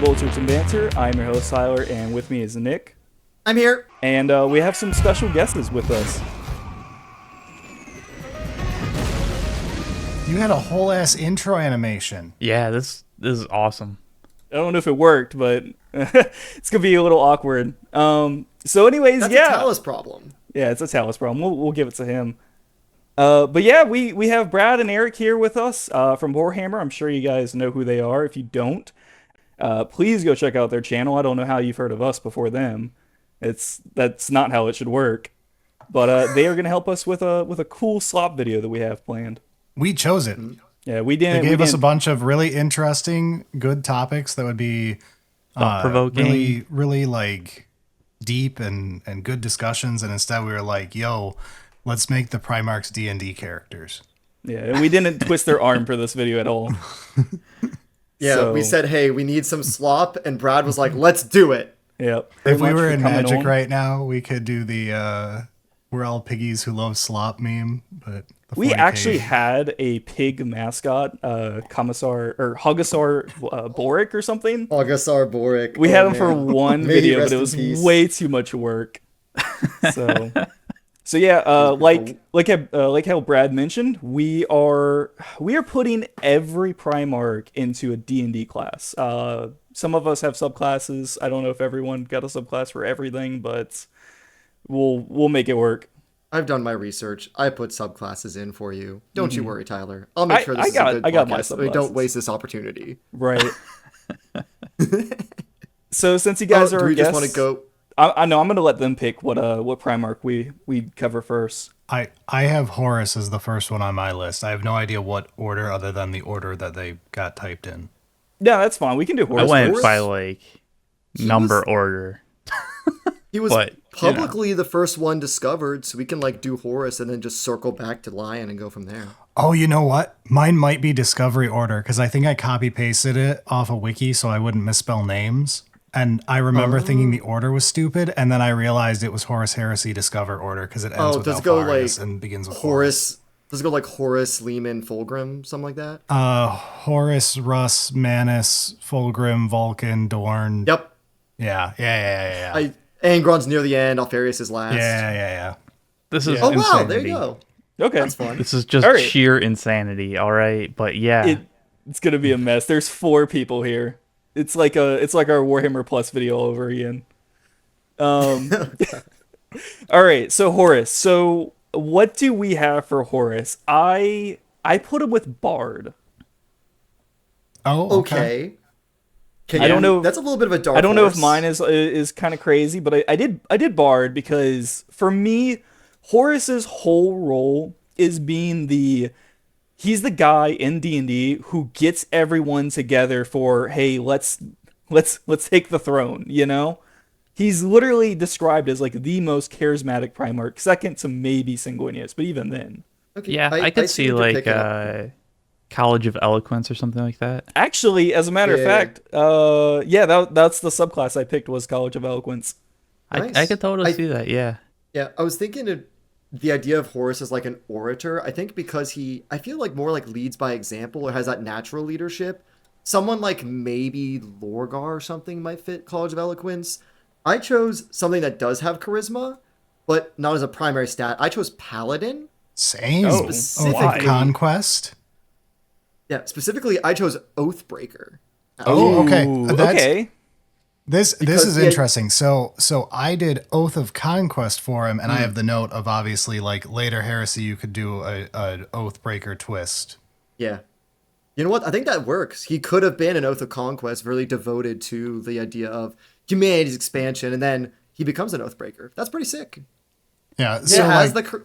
Roboute and Banter. I'm your host, Tyler, and with me is Nick. I'm here. And we have some special guests with us. You had a whole ass intro animation. Yeah, this is awesome. I don't know if it worked, but it's going to be a little awkward. So anyways, That's yeah. a Talis problem. Yeah, it's a Talis problem. We'll give it to him. But yeah, we have Brad and Eric here with us from Poorhammer. I'm sure you guys know who they are. If you don't, please go check out their channel. I don't know how you've heard of us before them. That's not how it should work. But they are going to help us with a cool slop video that we have planned. We chose it. Yeah, we didn't. They gave us a bunch of really interesting, good topics that would be thought-provoking, really like deep and good discussions. And instead, we were like, "Yo, let's make the Primarch's D&D characters." Yeah, and we didn't twist their arm for this video at all. Yeah, So- we said, hey, we need some slop, and Brad was like, let's do it. Yep. If Very we much were for in coming Magic on. right now, we could do the "We're all piggies who love slop" meme. But the We 40K actually had a pig mascot, Commissar or Hogasaur Boric or something. Augustar Boric. We had him for one May he video, rest but it in was peace. way too much work. So yeah, like how Brad mentioned, we are putting every Primarch into a D&D class. Some of us have subclasses. I don't know if everyone got a subclass for everything, but we'll make it work. I've done my research. I put subclasses in for you. Don't you worry, Tyler. I'll make sure this is a good I got my podcast so we don't subclasses. waste this opportunity. Right. So since you guys do are we guests, just want to go? I know I'm gonna let them pick what Primarch we cover first. I have Horus as the first one on my list. I have no idea what order other than the order that they got typed in. Yeah, that's fine. We can do I Horus. went first. by like number order. He was But, publicly the first one discovered, so we can like do Horus and then just circle back to Lion and go from there. Oh, you know what? Mine might be Discovery Order because I think I copy pasted it off a wiki so I wouldn't misspell names. And I remember thinking the order was stupid, and then I realized it was Horus Heresy Discover Order because it ends with does it go Alpharius like and begins with Horus? Does it go like Horus, Leman, Fulgrim, something like that? Horus, Russ, Manus, Fulgrim, Vulkan, Dorn. Yep. Yeah. Angron's near the end. Alpharius is last. Yeah. This is Oh insanity. wow, there you go. Okay. That's fun. This is just All right. sheer insanity. All right, but yeah, It's gonna be a mess. There's 4 people here. It's like our Warhammer Plus video all over again. All right, so Horus. So what do we have for Horus? I put him with Bard. Oh, Okay. I don't know. That's a little bit of a dark. I don't know if horse. mine is kind of crazy, but I did Bard because for me, Horus's whole role is being he's the guy in D&D who gets everyone together for, hey, let's take the throne, you know? He's literally described as like the most charismatic Primarch, second to maybe Sanguinius, but even then. Okay, yeah, I could see what you're like picking up. College of Eloquence or something like that. Actually, as a matter of Yeah. fact, that's the subclass I picked was College of Eloquence. Nice. I could totally I- see that. Yeah, Yeah, I was thinking of the idea of Horus as like an orator. I think because I feel like more like leads by example or has that natural leadership. Someone like maybe Lorgar or something might fit College of Eloquence. I chose something that does have charisma, but not as a primary stat. I chose Paladin. Same. Oh, Specifically- Conquest. Yeah, specifically, I chose Oathbreaker. Oh, okay. Ooh, That's- okay. This Because is the- interesting. So I did Oath of Conquest for him, and I have the note of obviously like later heresy you could do a Oathbreaker twist. Yeah. You know what? I think that works. He could have been an Oath of Conquest, really devoted to the idea of humanity's expansion, and then he becomes an Oathbreaker. That's pretty sick. Yeah. Yeah, So it has like, it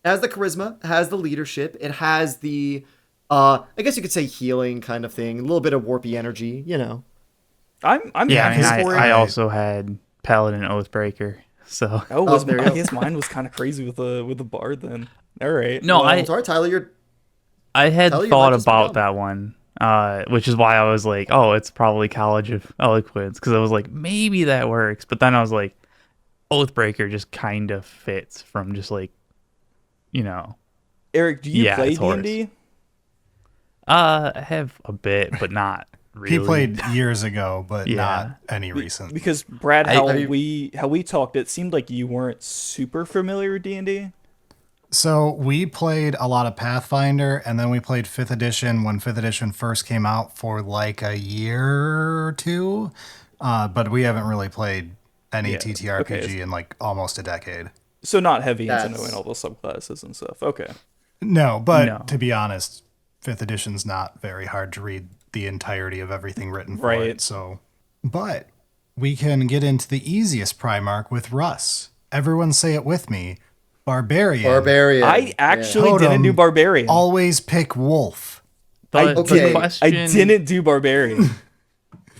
has the charisma, it has the leadership, it has the I guess you could say healing kind of thing, a little bit of warpy energy, you know. I'm yeah. I happy mean, for it. I also had Paladin Oathbreaker. So Oh, there you I go. guess mine was kind of crazy with the Bard then. All right. no, well, I'm sorry, Tyler, I had Tell you thought might just about be that one, which is why I was like, oh, it's probably College of Eloquence, because I was like, maybe that works. But then I was like, Oathbreaker just kind of fits from just like, Eric, do you Yeah, play it's Horus. D&D? I have a bit, but not really. He played years ago, but Yeah. not any recent. Because Brad, I how mean- we talked, it seemed like you weren't super familiar with D&D. So we played a lot of Pathfinder, and then we played 5th edition when 5th edition first came out for like a year or two. But we haven't really played any Yeah, TTRPG okay. in like almost a decade. So not heavy into That's- knowing all the subclasses and stuff. Okay. No, but No. to be honest, 5th edition's not very hard to read the entirety of everything written for Right. it. So, but we can get into the easiest Primarch with Russ. Everyone say it with me. Barbarian. Barbarian. I actually Totem, didn't do Barbarian. Always pick Wolf. The okay. question. I didn't do Barbarian.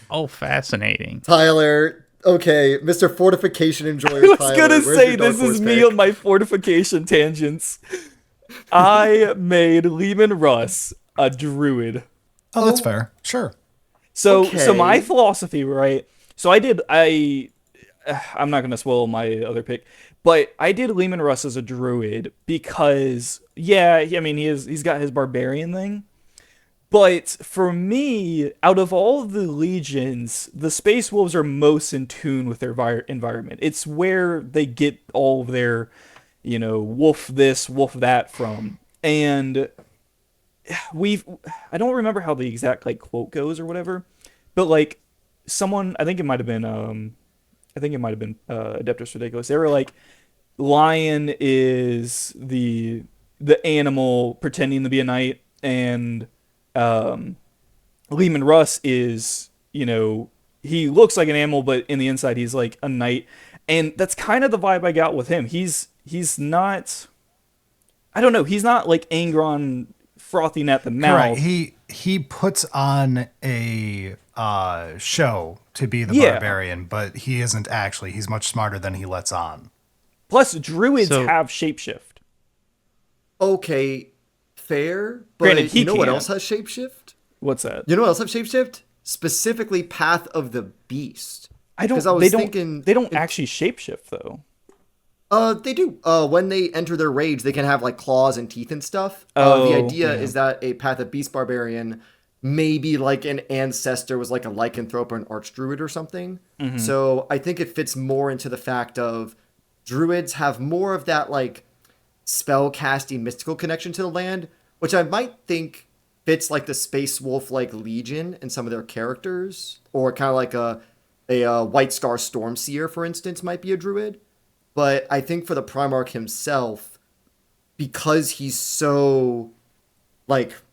Oh, fascinating. Tyler. Okay, Mr. Fortification Enjoyer. I was Tyler, gonna where's say your Dark this Horse is me pick? on my fortification tangents. I made Leman Russ a druid. Oh, that's fair. Sure. So Okay. my philosophy, right? So I'm not gonna spoil my other pick, but I did Leman Russ as a druid because I mean he's got his barbarian thing. But for me, out of all of the legions, the Space Wolves are most in tune with their environment. It's where they get all of their, wolf this, wolf that from. And I don't remember how the exact quote goes or whatever, but someone, I think it might have been Adeptus Ridiculous. They were like, lion is the animal pretending to be a knight, and Leman Russ is, he looks like an animal, but in the inside he's like a knight. And that's kind of the vibe I got with him. He's not, I don't know, he's not like Angron frothing at the mouth. Right. He puts on a show to be the Yeah. barbarian, but he isn't actually. He's much smarter than he lets on. Plus, druids So- have shapeshift. Okay, fair. But Granted, he you know what can't. else has shapeshift? What's that? You know what else has shapeshift? Specifically, Path of the Beast. I don't. 'Cause I was They don't. thinking They don't it's- actually shapeshift though. They do. When they enter their rage, they can have claws and teeth and stuff. Oh, The idea yeah. is that a Path of Beast barbarian, maybe an ancestor was like a lycanthrope or an archdruid or something. Mm-hmm. So I think it fits more into the fact of druids have more of that spell casting mystical connection to the land, which I might think fits the Space Wolf Legion and some of their characters, or kind of a White Scar Stormseer, for instance, might be a druid. But I think for the Primarch himself, because he's so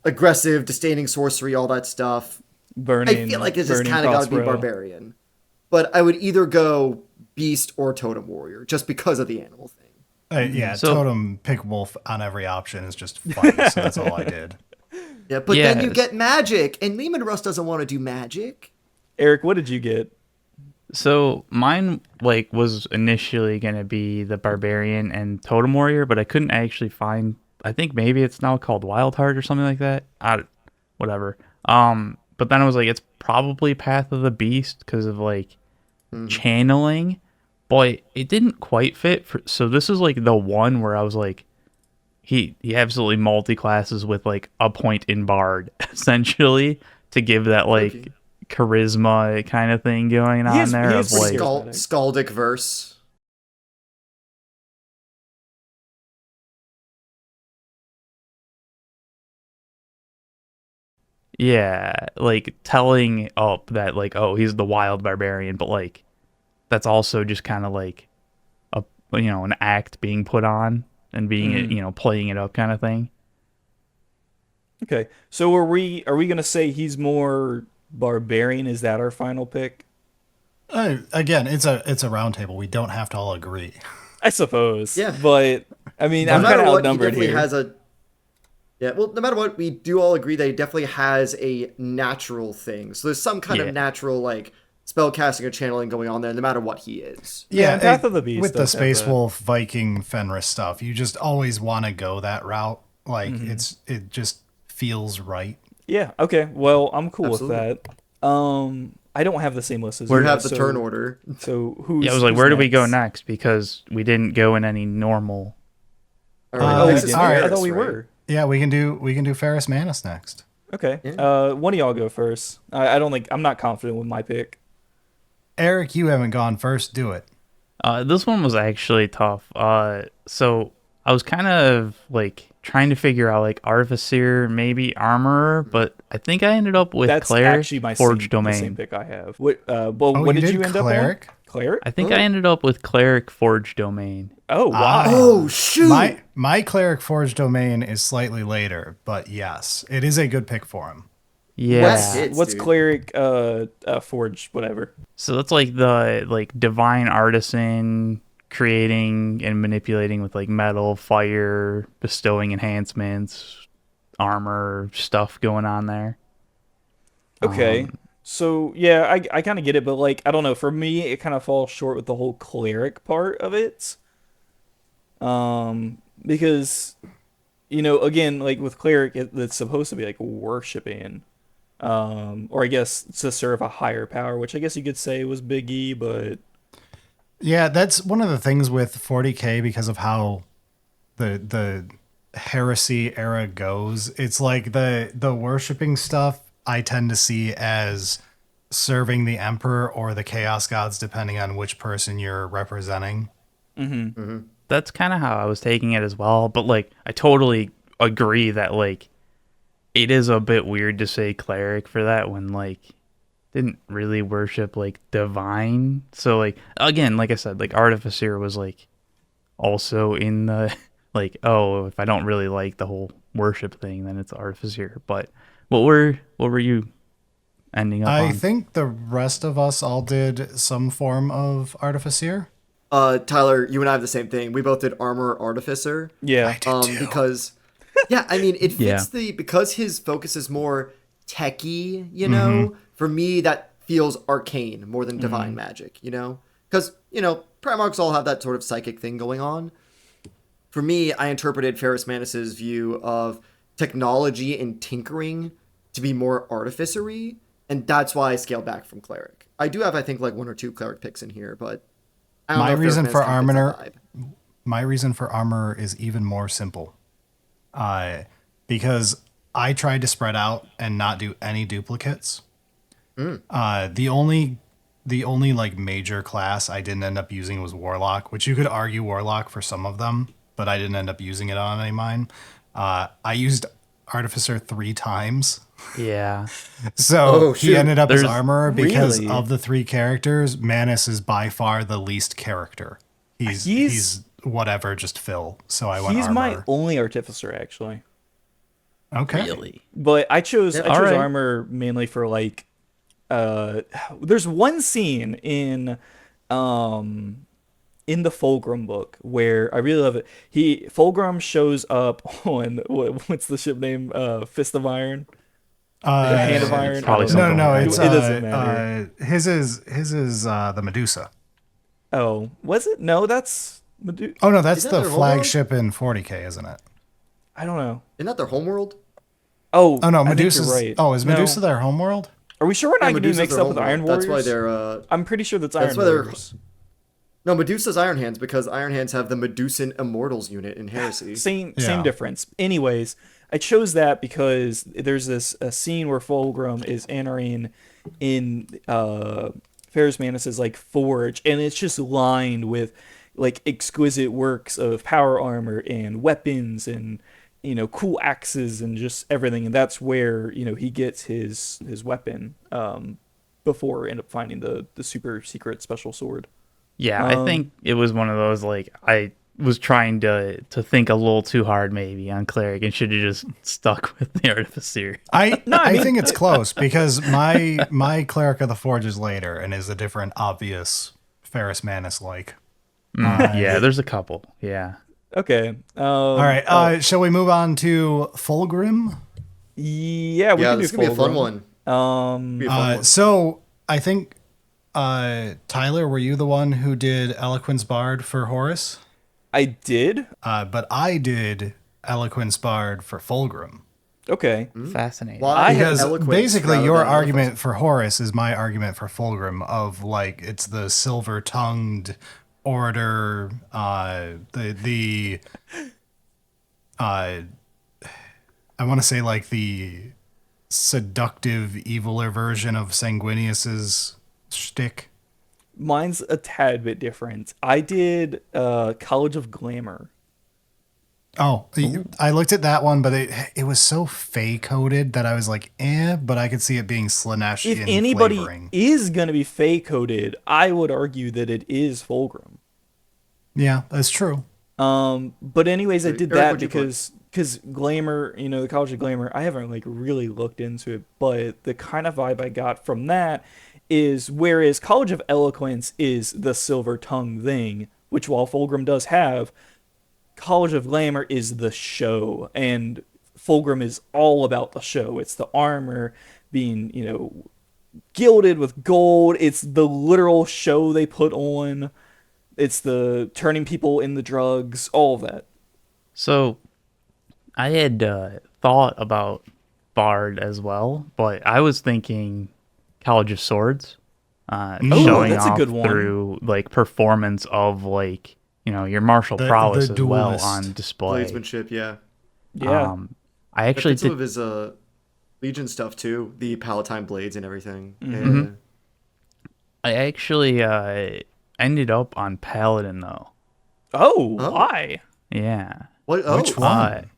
aggressive, disdaining sorcery, all that stuff, Burning. I feel like it's just burning kind of got to be crossbow. barbarian. But I would either go beast or totem warrior, just because of the animal thing. Yeah, So- totem pick wolf on every option is just funny. So that's all I did. Yeah, but then you Yes. get magic, and Leman Russ doesn't want to do magic. Eric, what did you get? So mine was initially gonna be the barbarian and totem warrior, but I couldn't actually find. I think maybe it's now called Wild Heart or something like that. Whatever. But then I was like, it's probably Path of the Beast because of channeling. Boy, it didn't quite fit. So this is the one where I was like, he absolutely multi-classes with a point in Bard essentially to give that Okay. charisma kind of thing going on has- there. he Of has pretty like, charismatic. Scaldic verse. yeah, telling up that oh, he's the wild barbarian, but that's also just kind of a an act being put on and being playing it up kind of thing. Okay, so are we gonna say he's more barbarian? Is that our final pick? Again, it's a round table. We don't have to all agree. I suppose. Yeah. But I mean, No I'm kind matter of what, he outnumbered definitely here. has a. Yeah, well, no matter what, we do all agree that he definitely has a natural thing. So there's some kind Yeah. of natural spell casting or channeling going on there, no matter what he is. Yeah, Path of the Beast with the does have Space that. Wolf, Viking, Fenris stuff, you just always want to go that route. Mm-hmm. It just feels right. Yeah. Okay. Well, I'm cool Absolutely. with that. I don't have the same list as We you. have the so- turn order. So who's? Yeah, I was like, who's where do we go next? Because we didn't go in any normal. All Oh, Oh, we next we is did. all right. I Ferrus, thought we right? were. Yeah, we can do Ferrus Manus next. Okay. Yeah. One of y'all go first. I don't think I'm not confident with my pick. Eric, you haven't gone first. Do it. This one was actually tough. So I was kind of like trying to figure out like artificer, maybe armorer, but I think I ended up with That's cleric, actually forge the same domain. pick I have. Well, Oh, what you did did you end up on? cleric? Cleric? I think I ended up with cleric, forge domain. Oh, why? Oh shoot! My cleric forge domain is slightly later, but yes, it is a good pick for him. Yeah. West hits, What's dude. cleric? Forge, whatever. So that's like the like divine artisan creating and manipulating with like metal, fire, bestowing enhancements, armor stuff going on there. Okay. So yeah, I kind of get it, but like I don't know. For me, it kind of falls short with the whole cleric part of it. Because again, like with cleric, it's supposed to be like worshiping, or I guess to serve a higher power, which I guess you could say was Big E, but Yeah, that's one of the things with 40K because of how the heresy era goes. It's like the worshiping stuff I tend to see as serving the emperor or the chaos gods depending on which person you're representing. That's kind of how I was taking it as well, but like I totally agree that like it is a bit weird to say cleric for that when like didn't really worship like divine. So like again, like I said, like artificer was like also in the like, oh, if I don't really like the whole worship thing, then it's artificer. But what were you ending up I on? think the rest of us all did some form of artificer. Tyler, you and I have the same thing. We both did armor artificer. yeah. Because yeah, I mean it Yeah. fits because his focus is more techie, For me that feels arcane more than divine magic, Because, Primarchs all have that sort of psychic thing going on. For me, I interpreted Ferrus Manus's view of technology and tinkering to be more artificery, and that's why I scaled back from cleric. I do have, I think, like one or two cleric picks in here, but I don't My know if Ferrus reason Manus for kind of fits armor that vibe. My reason for armor is even more simple. Because I tried to spread out and not do any duplicates. The only like major class I didn't end up using was Warlock, which you could argue Warlock for some of them, but I didn't end up using it on any of mine. I used Artificer 3 times. Yeah. So Oh, he shoot. ended up as There's- armorer because Really? of the 3 characters. Manus is by far the least character. He's whatever, just Phil. So I went He's armorer. my only artificer actually. Okay. Really? But I chose Alright. armor mainly for like there's one scene in the Fulgrim book where I really love it. Fulgrim shows up on what's the ship name? Fist of Iron? Hand of Iron? Probably I don't know. something No, like it's It doesn't matter. his is the Medusa. Oh, was it? No, that's Oh no, that's Is that the their homeworld? flagship in 40K, isn't it? I don't know. Isn't that their homeworld? Oh, Oh no, I think Medusa's you're right. Oh, is No. Medusa their homeworld? Are we sure we're not getting Medusa's mixed their up with Iron homeworld. Warriors? That's why they're I'm pretty sure that's that's Iron why they're- Warriors. No, Medusa's Iron Hands because Iron Hands have the Medusan Immortals unit in Heresy. Same Yeah. difference. Anyways, I chose that because there's a scene where Fulgrim is entering in Ferrus Manus's like forge, and it's just lined with like exquisite works of power armor and weapons and cool axes and just everything, and that's where he gets his weapon before end up finding the super secret special sword. Yeah, I think it was one of those like I was trying to think a little too hard maybe on cleric and should have just stuck with the artificer. I think it's close because my cleric of the forge is later and is a different obvious Ferrus Manus like. Yeah, there's a couple. Yeah. Okay. All right, shall we move on to Fulgrim? Yeah, we Yeah, can do this is gonna be a fun Fulgrim. one. Be a fun one. So I think Tyler, were you the one who did Eloquence Bard for Horus? I did. But I did Eloquence Bard for Fulgrim. Okay. Fascinating. Why? I have Because Eloquence basically rather your than argument for Horus is my argument for Fulgrim of like it's the silver-tongued orator, I want to say like the seductive, eviler version of Sanguinius's shtick? Mine's a tad bit different. I did College of Glamour. Oh, I looked at that one, but it was so fey-coded that I was like, but I could see it being Slanesh If in anybody flavoring. is going to be fey-coded, I would argue that it is Fulgrim. Yeah, that's true. But anyways, I did Eric, that what'd you put? because Glamour, the College of Glamour, I haven't like really looked into it, but the kind of vibe I got from that is whereas College of Eloquence is the silver tongue thing, which while Fulgrim does have, College of Glamour is the show, and Fulgrim is all about the show. It's the armor being, gilded with gold. It's the literal show they put on. It's the turning people in the drugs, all of that. So I had thought about Bard as well, but I was thinking College of Swords, showing that's a off good one. through like performance of like your martial The prowess as well duelist. on display. Bladesmanship, yeah. Yeah. I actually Some did. of his Legion stuff too, the Palatine blades and everything. Mm-hmm. Yeah. I actually ended up on Paladin though. Oh, Oh. why? Yeah. What? Oh, Which one?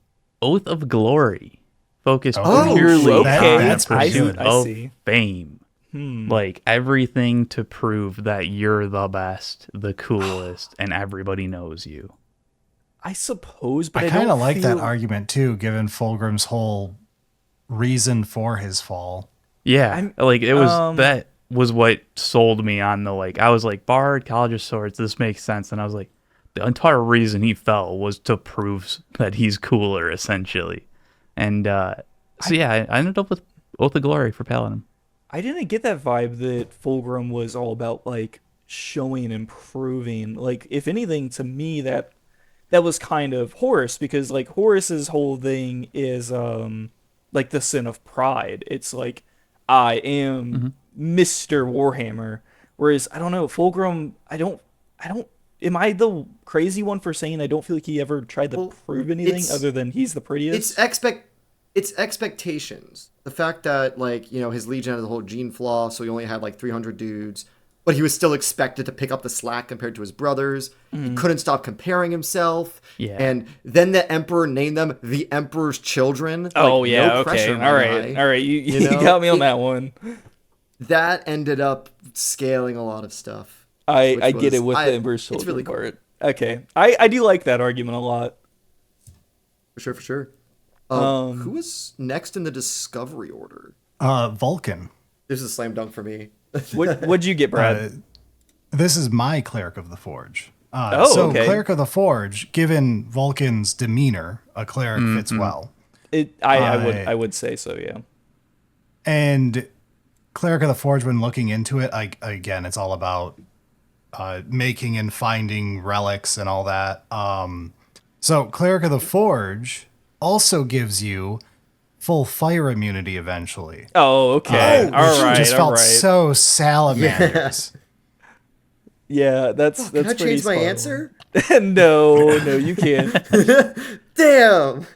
Oath of Glory. Focus Oh, purely okay, on the that's pretty pursuit good. I of see. fame. Like everything to prove that you're the best, the coolest, and everybody knows you. I suppose, but I I kind of don't like that feel- argument too, given Fulgrim's whole reason for his fall. Yeah, like it was that was what sold me on the like. I was like Bard, College of Swords. This makes sense, and I was like, the entire reason he fell was to prove that he's cooler, essentially. And I ended up with Oath of Glory for Paladin. I didn't get that vibe that Fulgrim was all about like showing and proving. Like, if anything, to me that was kind of Horus, because like Horus's whole thing is like the sin of pride. It's like I am Mr. Warhammer. Whereas I don't know, Fulgrim, I don't am I the crazy one for saying I don't feel like he ever tried to prove anything it's- other than he's the prettiest? It's expectations. The fact that his Legion had the whole gene flaw, so he only had like 300 dudes, but he was still expected to pick up the slack compared to his brothers. He couldn't stop comparing himself. Yeah. And then the Emperor named them the Emperor's children. Oh Like, yeah, no okay. pressure, All my right. guy. All right. You know? got me on that one. That ended up scaling a lot of stuff. I which get it was- with the Emperor's it's Children really cool. part. Okay. I do like that argument a lot. For sure. Who was next in the Discovery order? Vulkan. This is a slam dunk for me. What'd you get, Brad? This is my Cleric of the Forge. Okay. Cleric of the Forge, given Vulcan's demeanor, a cleric fits well. I would say so, yeah. And Cleric of the Forge, when looking into it, again, it's all about making and finding relics and all that. So Cleric of the Forge also gives you full fire immunity eventually. Oh, okay. Which all right. just all felt right. so salamanders. Yeah, that's Can I pretty change my spot on. answer? No, you can't. Damn!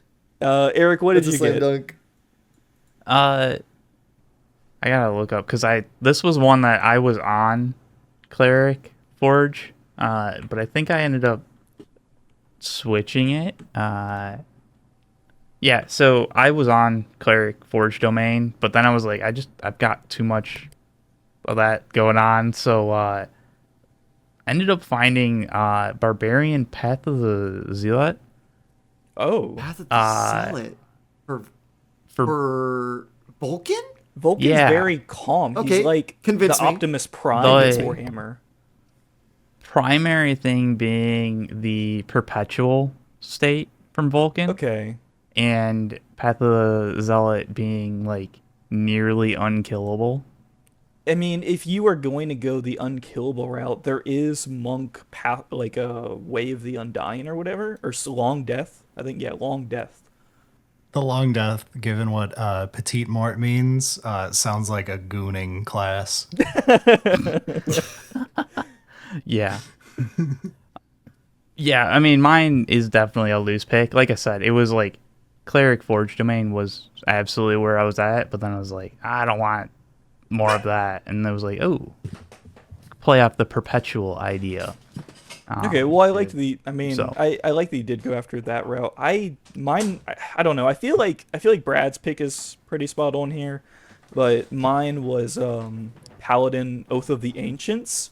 Eric, what did That's a you slam get? dunk. I gotta look up because this was one that I was on Cleric Forge, but I think I ended up switching it. Yeah, so I was on Cleric Forge domain, but then I was like, I've got too much of that going on, so ended up finding Barbarian Path of the Zealot Oh, Path of the Zealot. For Vulcan? Vulcan's Yeah. very calm. He's Okay, like convince the me. Optimus Prime The- is Warhammer. primary thing being the perpetual state from Vulcan. Okay. And Path of the Zealot being like nearly unkillable. I mean, if you are going to go the unkillable route, there is Monk path, like a Way of the Undying or whatever, or Long Death. I think Long Death. The long death, given what petite mort means, sounds like a gooning class. Yeah. Yeah, I mean, mine is definitely a loose pick. Like I said, it was like Cleric Forge domain was absolutely where I was at, but then I was like, I don't want more of that. And I was like, oh, play off the perpetual idea. Okay, well, I liked the. I mean, So. I like that you did go after that route. I don't know. I feel like Brad's pick is pretty spot on here, but mine was Paladin Oath of the Ancients.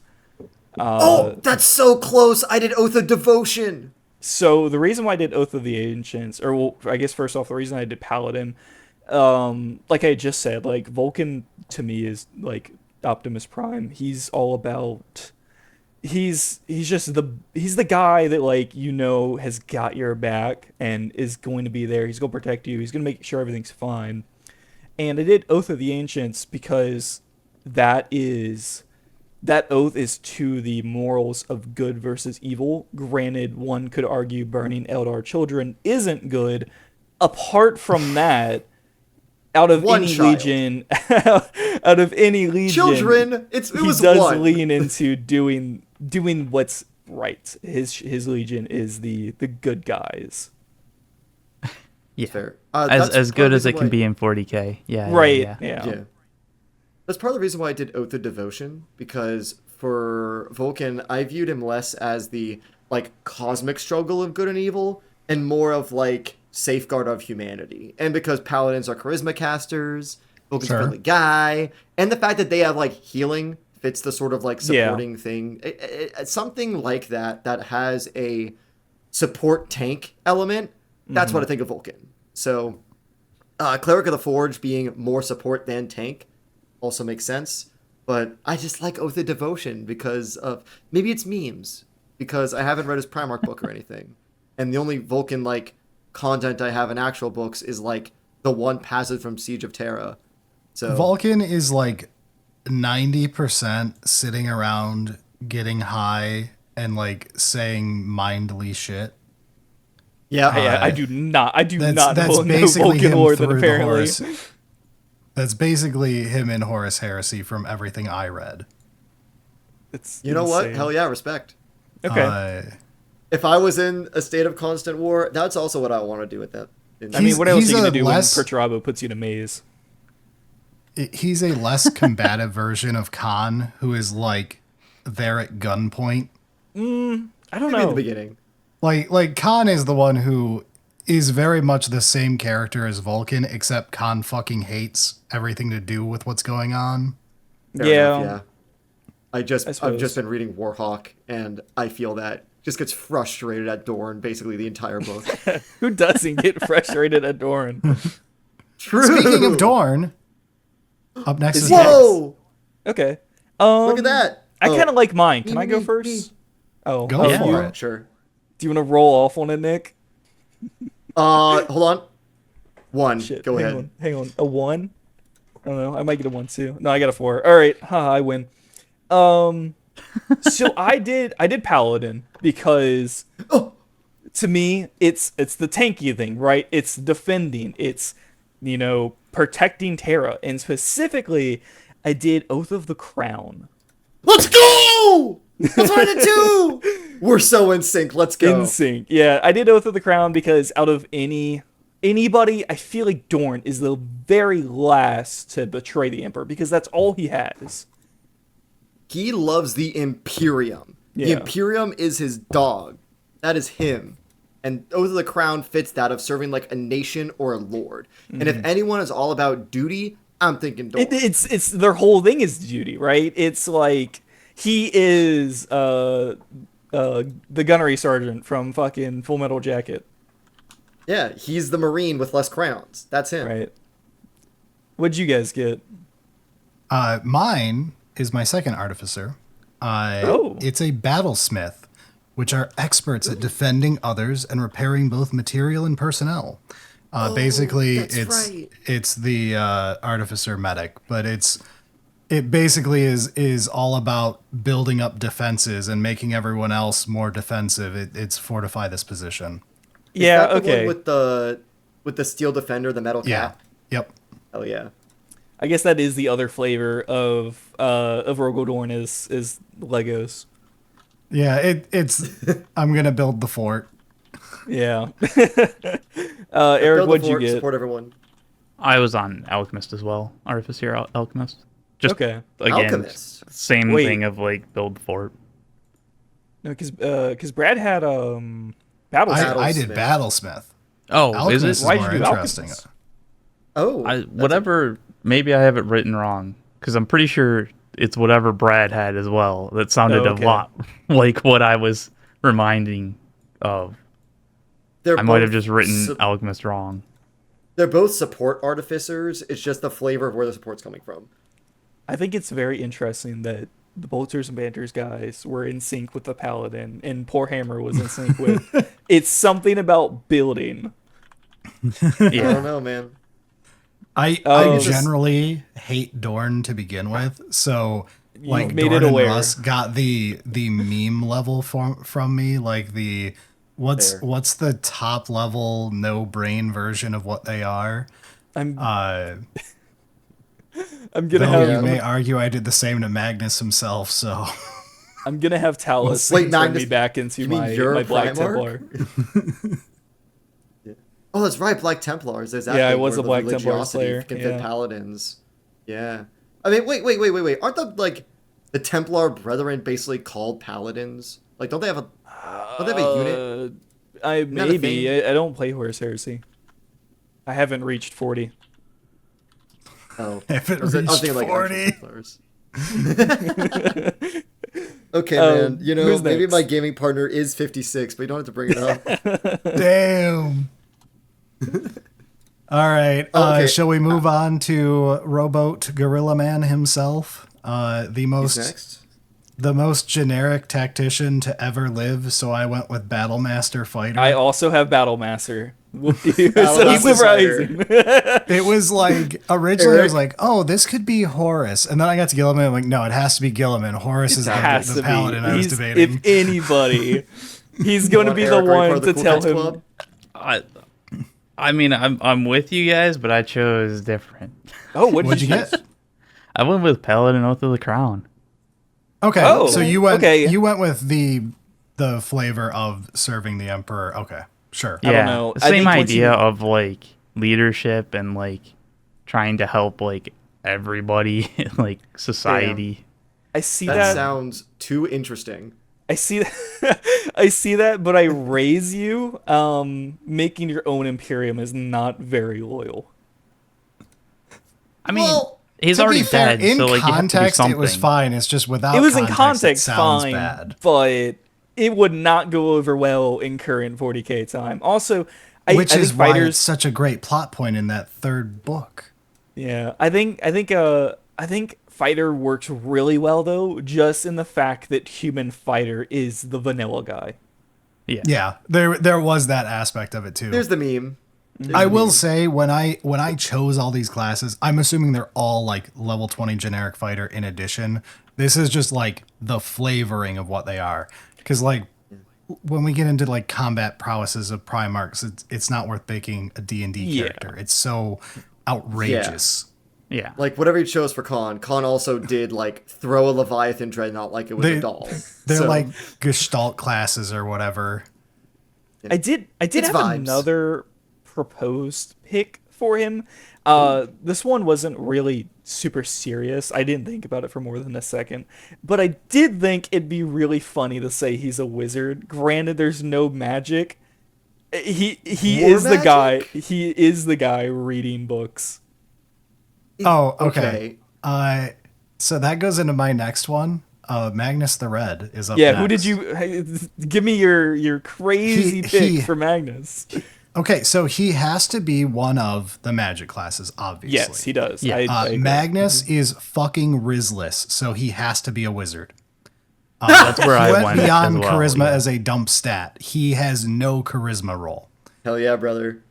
Oh, that's so close. I did Oath of Devotion. So the reason why I did Oath of the Ancients, or well, I guess first off, the reason I did Paladin, like I just said, like Vulkan to me is like Optimus Prime. He's all about. He's the guy that, like, has got your back and is going to be there. He's going to protect you. He's going to make sure everything's fine. And I did Oath of the Ancients because that oath is to the morals of good versus evil. Granted, one could argue burning Eldar children isn't good. Apart from that, out of any legion, Children, he was does one. lean into doing what's right. His legion is the good guys. Yeah. Fair. As good as it can be in 40K. Yeah. Right. Yeah. That's part of the reason why I did Oath of Devotion, because for Vulkan, I viewed him less as the like cosmic struggle of good and evil, and more of like safeguard of humanity. And because paladins are charisma casters, Vulkan's a friendly guy, and the fact that they have like healing fits the sort of like supporting thing. Something like that has a support tank element. That's what I think of Vulkan. So Cleric of the Forge being more support than tank also makes sense. But I just like Oath of Devotion because of, maybe it's memes, because I haven't read his Primarch book or anything. And the only Vulkan like content I have in actual books is like the one passage from Siege of Terra. So Vulkan is like 90% sitting around getting high and like saying mindly shit. yeah, I do not That's know basically Vulkan him lore through then the apparently. Horus. That's basically him in Horus Heresy from everything I read. It's you know what? insane. Hell yeah, respect. Okay. If I was in a state of constant war, that's also what I want to do with that. I mean, what else are he's you gonna a do less- when Perturabo puts you in a maze? He's a less combative version of Khan, who is like there at gunpoint. I don't Maybe know. in the beginning. Like Khan is the one who is very much the same character as Vulkan, except Khan fucking hates everything to do with what's going on. Fair Yeah. enough, I I've suppose. just been reading Warhawk, and I feel that just gets frustrated at Dorn basically the entire book. Who doesn't get frustrated at Dorn? True. Speaking of Dorn, up next is Whoa! Okay. Look at that. I kind of like mine. Can Me, I go me, first? me. Oh, Go Yeah. for it. Sure. Do you want to roll off on it, Nick? Hold on. One. Shit. Go hang ahead. On. Hang on. A 1? I don't know. I might get a 1 too. No, I got a 4. All right. Haha, I win. So I did Paladin because to me it's the tanky thing, right? It's defending. It's protecting Terra, and specifically I did Oath of the Crown. Let's go! That's what I did too! We're so in sync. Let's go. In sync. Yeah, I did Oath of the Crown because out of anybody, I feel like Dorn is the very last to betray the Emperor because that's all he has. He loves the Imperium. The Yeah. Imperium is his dog. That is him. And Oath of the Crown fits that of serving like a nation or a lord. And if anyone is all about duty, I'm thinking Dorn. It's their whole thing is duty, right? It's like he is the gunnery sergeant from fucking Full Metal Jacket, Yeah, he's the Marine with less crowns. That's him. right? What'd you guys get? Mine is my second artificer. It's a battlesmith, which are experts at defending others and repairing both material and personnel. Basically, that's right. it's the artificer medic, but it basically is all about building up defenses and making everyone else more defensive. It's fortify this position. Yeah, Is that the okay. one with the steel defender, the metal Yeah. cap? Yep. Oh yeah. I guess that is the other flavor of Rogal Dorn is Legos. Yeah. It's I'm gonna build the fort. Yeah. Eric, Build the what'd you fort, get? support everyone. I was on Alchemist as well. Artificer Alchemist. Just Okay. again, Alchemist. same Wait. thing of like build fort. No, because Brad had I Battlesmith. did Battlesmith. Oh, Alchemist is is it? Why'd more you do interesting. Alchemist? Oh, Whatever. Maybe I have it written wrong because I'm pretty sure it's whatever Brad had as well. That sounded Oh, okay. a lot like what I was reminding of. They're I might have both just written su- Alchemist wrong. They're both support artificers. It's just the flavor of where the support's coming from. I think it's very interesting that the Bolters and Banters guys were in sync with the Paladin, and Poorhammer was in sync with. It's something about building. I Yeah. don't know, man. I Oh. generally hate Dorn to begin with, so like made it Dorn and aware. Russ got the meme level from me, like the Fair. what's the top level no brain version of what they are. I'm Uh, I'm gonna though have you may argue I did the same to Magnus himself, so I'm gonna have Talis Wait, turn Magnus, me back into you mean my you're Black Primarch? Templar. Oh, that's right, Black Templars. There's that Yeah, I thing was where a the Black Templar religiosity slayer, can yeah. fit paladins. Yeah. I mean, wait. Aren't the Templar Brethren basically called paladins? Like, don't they have a unit? I that a maybe thing? I don't play Horus Heresy. I haven't reached 40. Oh, if it I was reached thinking, like, actual 40. Templars. Okay, man. You know, who's maybe next? my gaming partner is 56, but you don't have to bring it up. Damn. All right. Okay. Shall we move on to Roboute Guilliman himself? The Who's most next? the most generic tactician to ever live, so I went with Battlemaster Fighter. I also have Battlemaster. So Battlemaster surprising. It was like originally I was Eric? like, oh, this could be Horus, and then I got to Guilliman. I'm like, no, it has to be Guilliman. Horus is Has the to paladin be. I was He's, debating. if anybody, he's going to be the Eric, are you part one of the to tell Cool him. Text Club? I mean, I'm with you guys, but I chose different. Oh, what What'd did you you get? I went with Paladin Oath of the Crown. Okay, Oh, so you went okay. you went with the flavor of serving the emperor. Okay, sure. I don't know. I Same think once idea you- of like leadership and like trying to help like everybody in like society. I see That that. sounds too interesting. I see that. I see that, but I raise you. Making your own Imperium is not very loyal. I mean, Well, he's To be already fair, dead, in so like you have to do context, something. it was fine. It's just without It was in it context sounds fine, bad. but it would not go over well in current 40k time. Also, I Which think is why fighters. it's such a great plot point in that third book. Yeah, I think fighter works really well though, just in the fact that human fighter is the vanilla guy. Yeah, there was that aspect of it too. There's the meme. I will say when I chose all these classes, I'm assuming they're all like level 20 generic fighter in addition. This is just like the flavoring of what they are. Cuz like when we get into like combat prowesses of Primarchs, it's not worth picking a D&D Yeah. character. It's so outrageous. Yeah. Like, whatever you chose for Khan also did, like, throw a Leviathan Dreadnought like it was They- a doll. They're So, like Gestalt classes or whatever. I did It's have vibes. another proposed pick for him. This one wasn't really super serious. I didn't think about it for more than a second, but I did think it'd be really funny to say he's a wizard. Granted, there's no magic. He More is the guy. magic? He is the guy reading books. Oh, okay. So that goes into my next one. Magnus the Red is up Yeah, next. who did you give me your crazy pick for Magnus? Okay, so he has to be one of the magic classes, obviously. Yes, he does. Yeah. I agree. Magnus is fucking Rizless, so he has to be a wizard. That's where He I went went beyond as well, charisma yeah. as a dump stat. He has no charisma roll. hell yeah, brother.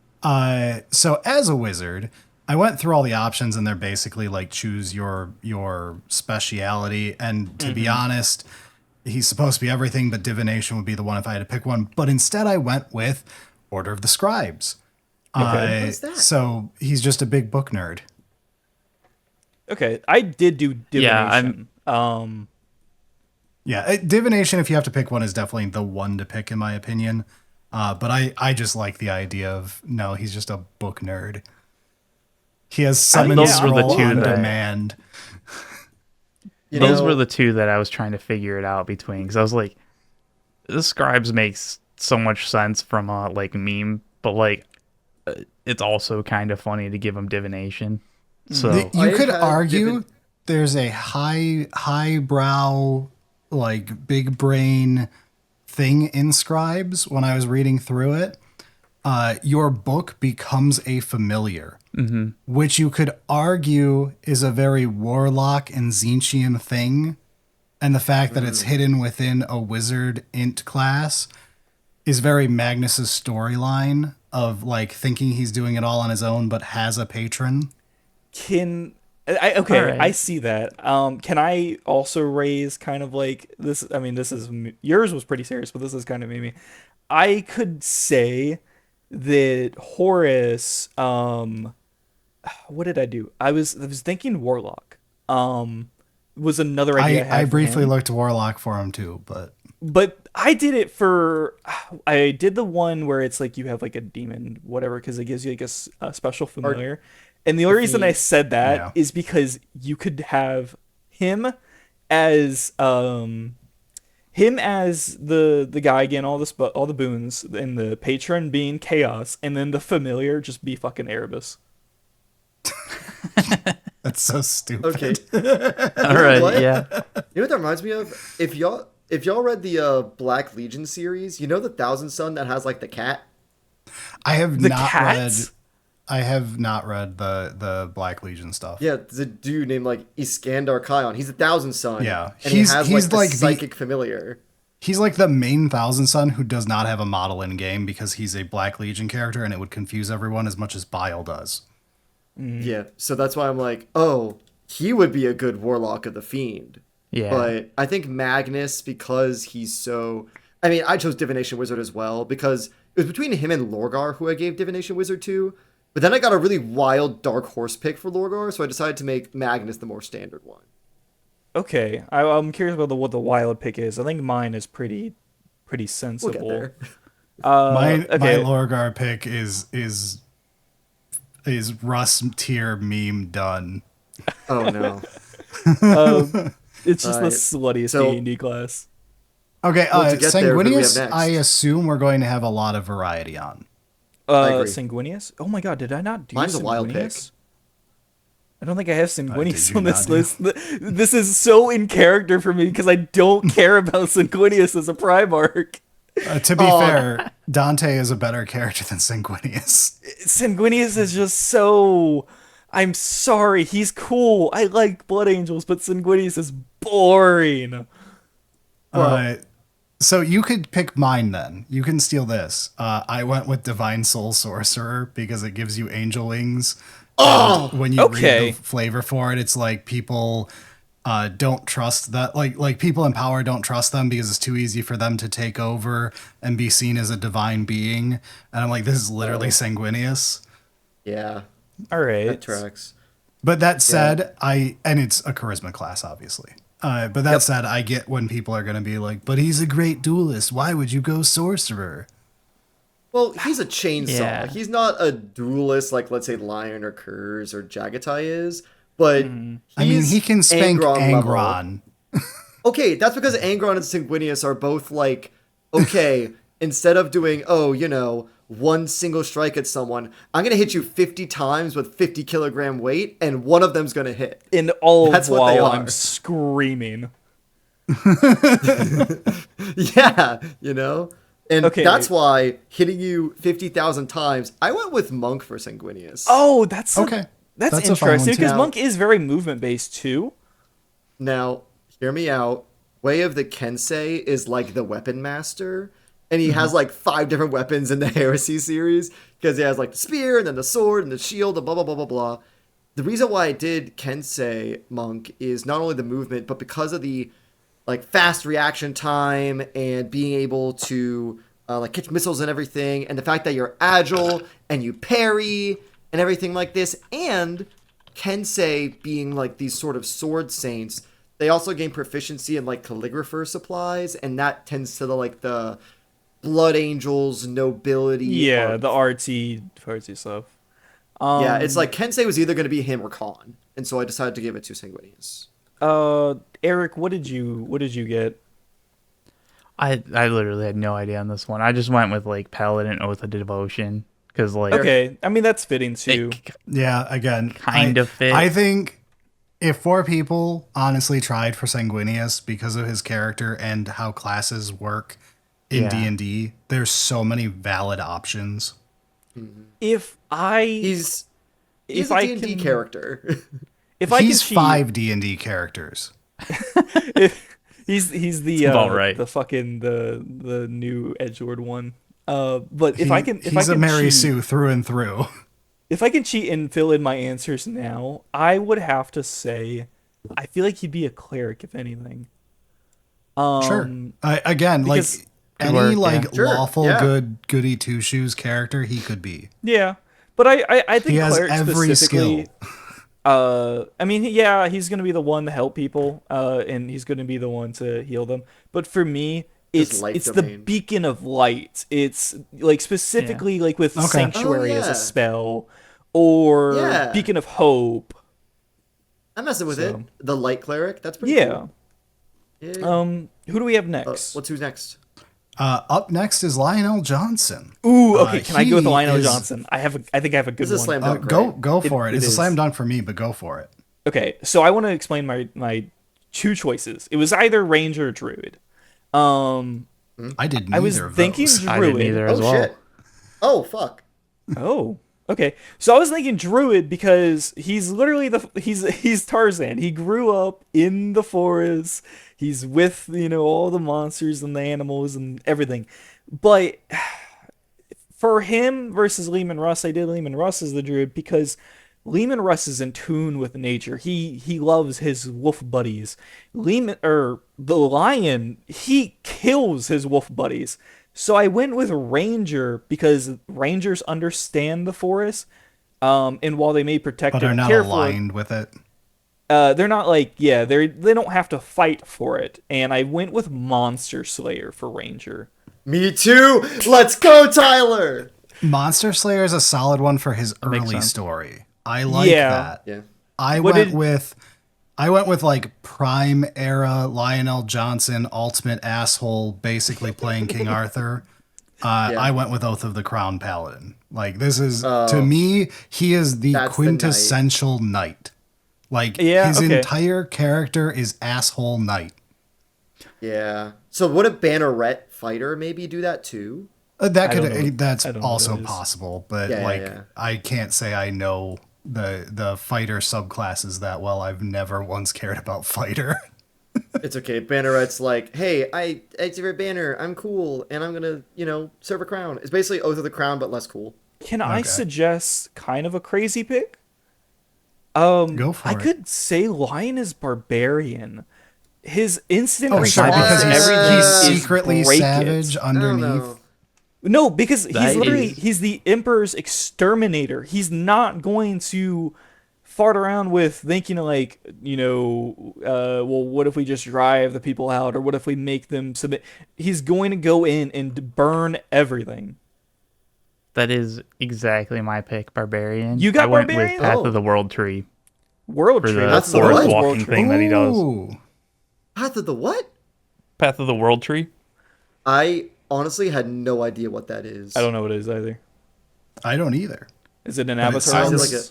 So as a wizard, I went through all the options, and they're basically like choose your speciality. And to be honest, he's supposed to be everything, but divination would be the one if I had to pick one. But instead, I went with Order of the Scribes. What is that? So he's just a big book nerd. Okay, I did do Yeah, divination. Yeah, divination, if you have to pick one, is definitely the one to pick, in my opinion. But I just like the idea of, no, he's just a book nerd. He has summon those were the scroll two on that- demand. Those were the two that I was trying to figure it out between, because I was like, the scribes makes so much sense from a like meme, but like it's also kind of funny to give him divination. So You I could had argue given- there's a highbrow, like big brain thing in scribes. When I was reading through it, your book becomes a familiar, which you could argue is a very warlock and Tzeentchian thing. And the fact that it's hidden within a wizard int class is very Magnus's storyline of like thinking he's doing it all on his own, but has a patron. Okay, Alright. I see that. Can I also raise kind of like this? I mean, this is yours was pretty serious, but this is kind of me. I could say that Horus. What did I do? I was thinking Warlock. Was another idea. I had for briefly him. looked Warlock for him too, But I did it for. I did the one where it's like you have like a demon, whatever, because it gives you like a special familiar. And the only reason I said that is because you could have him as the guy getting all the boons, and the patron being chaos, and then the familiar just be fucking Erebus. that's so stupid. Okay. all right, what? yeah. You know what that reminds me of? If y'all read the Black Legion series, you know the Thousand Son that has like the cat? I have The not cats? read. I have not read the Black Legion stuff. Yeah, there's a dude named like Iskandar Kion. He's a Thousand Son. Yeah. And He's- he has he's like like the the- psychic familiar. He's like the main Thousand Son who does not have a model in game because he's a Black Legion character and it would confuse everyone as much as Bile does. Yeah, so that's why I'm like, oh, he would be a good Warlock of the Fiend. Yeah. But I think Magnus, because he's so... I mean, I chose Divination Wizard as well, because it was between him and Lorgar who I gave Divination Wizard to. But then I got a really wild Dark Horse pick for Lorgar, so I decided to make Magnus the more standard one. Okay, I'm curious about what the wild pick is. I think mine is pretty We'll sensible. get there. My okay. Lorgar pick is Russ tier meme done. Oh, no. It's just the Alright, sluttiest so- D&D class. Okay, Well, to get there, who do we have Sanguinius, next? I assume we're going to have a lot of variety on. agree. Sanguinius? Oh my god, did I not do Mine's a wild pick. Sanguinius? I don't think I have Sanguinius you on this not do? list. This is so in character for me because I don't care about Sanguinius as a Primarch. To be fair, Dante is a better character than Sanguinius. Sanguinius is just so... I'm sorry, he's cool. I like Blood Angels, but Sanguinius is boring. So you could pick mine then. You can steal this. I went with Divine Soul Sorcerer because it gives you angel wings. And when you okay. read the flavor for it, it's like people don't trust that. Like people in power don't trust them because it's too easy for them to take over and be seen as a divine being. And I'm like, this is literally Sanguinius. Yeah, All right. that tracks. But that said, and it's a charisma class, obviously. But that said, I get when people are going to be like, but he's a great duelist. Why would you go sorcerer? Well, he's a chainsaw. Yeah. He's not a duelist like, let's say, Lion or Curze or Jaghatai is, but I mean, he can spank level. Angron. Okay, that's because Angron and Sanguinius are both like, okay, instead of doing, one single strike at someone, I'm going to hit you 50 times with 50 kilogram weight, and one of them's going to hit. And all That's of what they while are. I'm screaming. Yeah, And Okay. that's why hitting you 50,000 times, I went with Monk for Sanguinius. Oh, that's Okay. That's That's a fun one, interesting because too. Monk is very movement based too. Now, hear me out. Way of the Kensei is like the weapon master, and he has like 5 different weapons in the Heresy series because he has like the spear and then the sword and the shield and blah blah blah blah blah. The reason why I did Kensei Monk is not only the movement, but because of the like fast reaction time and being able to like catch missiles and everything, and the fact that you're agile and you parry and everything like this, and Kensei being like these sort of sword saints, they also gain proficiency in like calligrapher supplies, and that tends to the blood angels, nobility. Yeah, art. the artsy stuff. Yeah, it's like Kensei was either going to be him or Khan, and so I decided to give it to Sanguinius. Eric, what did you get? I literally had no idea on this one. I just went with like Paladin Oath of Devotion because like Okay, I mean that's fitting too. Yeah, again, Kind of fit. I think if 4 people honestly tried for Sanguinius because of his character and how classes work in Yeah. D&D, there's so many valid options. If I He's if a I D&D can- character. if I He's can cheat, 5 D&D characters. he's the about right. the fucking the new edgelord one. But if I can, if I He's a can Mary cheat, Sue through and through. if I can cheat and fill in my answers now, I would have to say, I feel like he'd be a cleric if anything. Sure. Again, like because- any work, yeah. like Sure, lawful yeah. good goody two shoes character, he could be. Yeah, but I think He has cleric every specifically. skill. I mean, yeah, he's gonna be the one to help people, and he's gonna be the one to heal them. But for me, His life it's the domain. beacon of light. It's like specifically like with Okay. sanctuary Oh, as yeah. a spell, or Yeah. beacon of hope. I'm messing with So- it. The light cleric. That's pretty Yeah. cool. Yeah. Who do we have next? Who's next? Up next is Lionel Johnson. Ooh, okay. Can I go with he Lionel is- Johnson? I think I have a good This is a one. slam dunk. Go right? for it. It It's a is. slam dunk for me, but go for it. Okay, so I want to explain my 2 choices. It was either Ranger or Druid. I did neither I was of thinking those. Druid. I did neither as Oh well. shit. Oh fuck. Oh, okay. So I was thinking Druid because he's literally he's Tarzan. He grew up in the forest. He's with all the monsters and the animals and everything. But for him versus Leman Russ, I did Leman Russ as the Druid because Leman Russ is in tune with nature. He loves his wolf buddies. The lion, he kills his wolf buddies. So I went with Ranger because Rangers understand the forest, and while they may protect but it are and not care for it, aligned with it. they're not like they don't have to fight for it. And I went with Monster Slayer for Ranger. Me too. Let's go, Tyler. Monster Slayer is a solid one for his makes early sense. story. I like Yeah. that. Yeah. I What went did- with like prime era Lionel Johnson, ultimate asshole, basically playing King Arthur. I went with Oath of the Crown Paladin. Like this is to me, he is the That's the knight. quintessential knight. Like Yeah, his okay. entire character is asshole knight. Yeah. So would a Banneret fighter maybe do that too? That don't know- could that's I don't know what also that is. possible, but Yeah, like yeah. I can't say I know the fighter subclasses that well. I've never once cared about fighter. It's okay. Banneret's like, hey, I activate Banner. I'm cool, and I'm gonna, serve a crown. It's basically Oath of the Crown, but less cool. Can I Okay. suggest kind of a crazy pick? Go for I it. could say Lion is Barbarian. His instant Oh, sure, response because to he's, everything he's is secretly break savage it. I don't underneath. know. No, because he's That literally is- he's the Emperor's exterminator. He's not going to fart around with thinking like, well, what if we just drive the people out, or what if we make them submit? He's going to go in and burn everything. That is exactly my pick, Barbarian. You got I went Barbarian? with Path Oh. of the World Tree World for Tree. the That's the forest what? World walking Tree. thing that he does. Ooh. Path of the what? Path of the World Tree. I honestly had no idea what that is. I don't know what it is either. I don't either. Is it an But it avatar? sounds like a-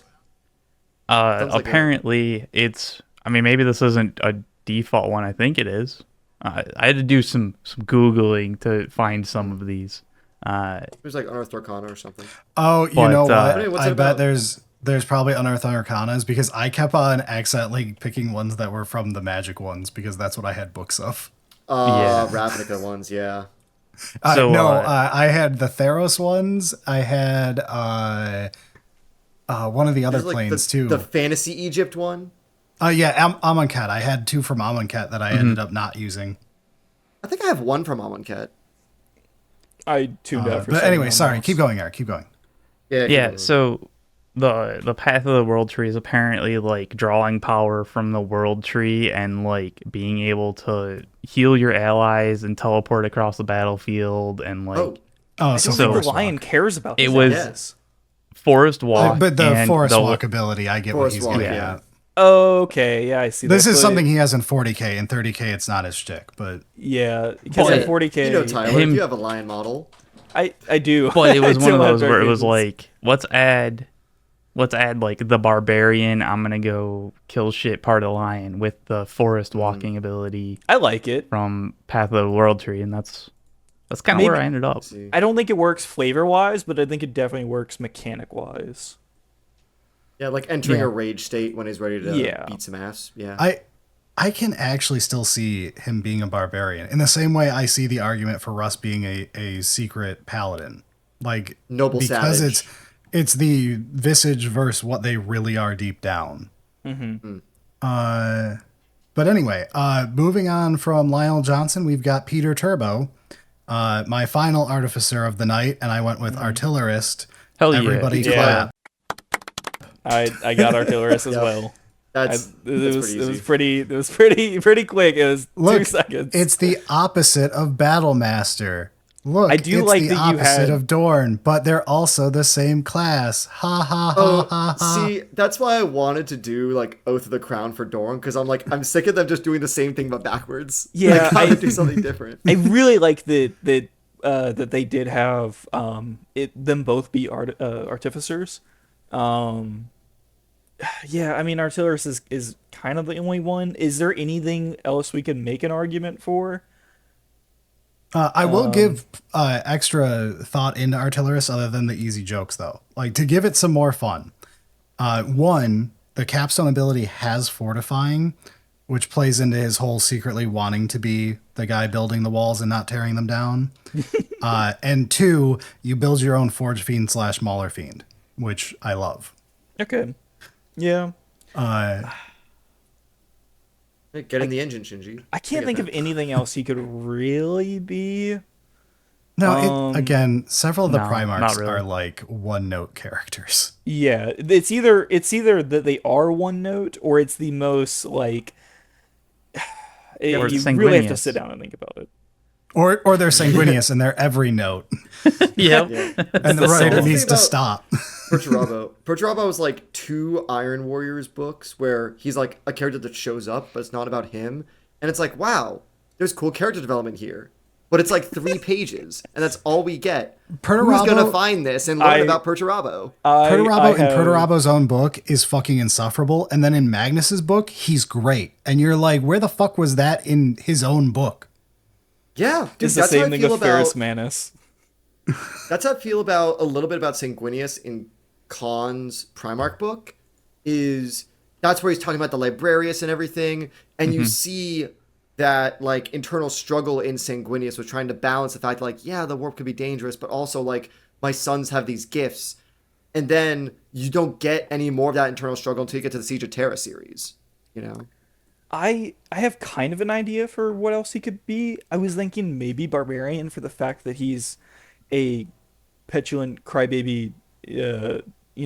Sounds like a- Apparently, it's. I mean, maybe this isn't a default one. I think it is. I had to do some googling to find some of these. It was like Unearthed Arcana or something. Oh, you But, know what? Hey, what's I it bet about? there's probably unearthed arcanas because I kept on accidentally picking ones that were from the magic ones because that's what I had books of. Yeah. Ravnica ones, yeah. So, I had the Theros ones. I had one of the other There's, like, planes the, too. The Fantasy Egypt one. Yeah, Amonkhet. I had 2 from Amonkhet that I ended up not using. I think I have one from Amonkhet. I tuned out for a But second anyway, on sorry. mouse. Keep going, Eric. Keep going. Yeah. Yeah. So the path of the world tree is apparently like drawing power from the world tree and like being able to heal your allies and teleport across the battlefield and like Oh, Oh, I so don't think Forest the lion Walk. cares about It this. was- yes. forest walk. But the and Forest the- Walk ability, I get what Forest he's Walk, getting yeah. at. Okay, yeah, I see This that. is but something he has in 40k. In 30k, it's not his shtick, but Yeah, because But- at 40k, You know, Tyler, Him- if you have a lion model. I do. But it was I one of don't have those where it was variations. like, let's add like the barbarian. I'm gonna go kill shit part of the lion with the forest walking ability I like it. from Path of the World Tree, and that's kind of Maybe- where I ended up. See. I don't think it works flavor wise, but I think it definitely works mechanic wise. Yeah, like entering Yeah. a rage state when he's ready to Yeah. beat some ass. Yeah. I can actually still see him being a barbarian in the same way I see the argument for Russ being a secret paladin, like Noble because savage. it's the visage versus what they really are deep down. But anyway, moving on from Lionel Johnson, we've got Peter Turbo, my final artificer of the night, and I went with artillerist. Hell yeah. Everybody Yeah. clap. I got artillerist as Yep. well. That's It pretty easy. was pretty quick. It was 2 Look, seconds. it's the opposite of Battlemaster. Look, I do it's like the that you opposite had- of Dorn, but they're also the same class. Ha ha ha Oh, ha ha. see, that's why I wanted to do like Oath of the Crown for Dorn, because I'm sick of them just doing the same thing but backwards. Yeah, I gotta I- do something different. I really like that they did have them both be artificers. Yeah, I mean artillerist is kind of the only one. Is there anything else we can make an argument for? I will give extra thought into artillerist other than the easy jokes, though. Like, to give it some more fun. One, the capstone ability has fortifying, which plays into his whole secretly wanting to be the guy building the walls and not tearing them down. And two, you build your own Forge Fiend / Mauler Fiend, which I love. Okay. Yeah. Get in the engine, Shinji. I can't think of anything else he could really be. No, again, several of the No, Primarchs not really. are like one-note characters. Yeah, it's either that they are one note or it's the most like you or it's really have to Sanguinius. sit down and think about it. Or they're Sanguinius and they're every note. Yep. And the writer song. needs to About- stop. Perturabo. Perturabo is like 2 Iron Warriors books where he's like a character that shows up, but it's not about him. And it's like, wow, there's cool character development here. But it's like 3 pages, and that's all we get. Who's Perturabo- gonna find this and learn about Perturabo? Perturabo in have- Perturabo's own book is fucking insufferable, and then in Magnus's book, he's great. And you're like, where the fuck was that in his own book? Yeah, dude, It's the that's how same I thing feel with Ferrus about. Manus. That's how I feel about a little bit about Sanguinius in Khan's Primarch book. Is that's where he's talking about the Librarius and everything, and you see that like internal struggle in Sanguinius was trying to balance the fact like, yeah, the warp could be dangerous, but also like my sons have these gifts, and then you don't get any more of that internal struggle until you get to the Siege of Terra series, you know. I have kind of an idea for what else he could be. I was thinking maybe barbarian for the fact that he's a petulant crybaby, man He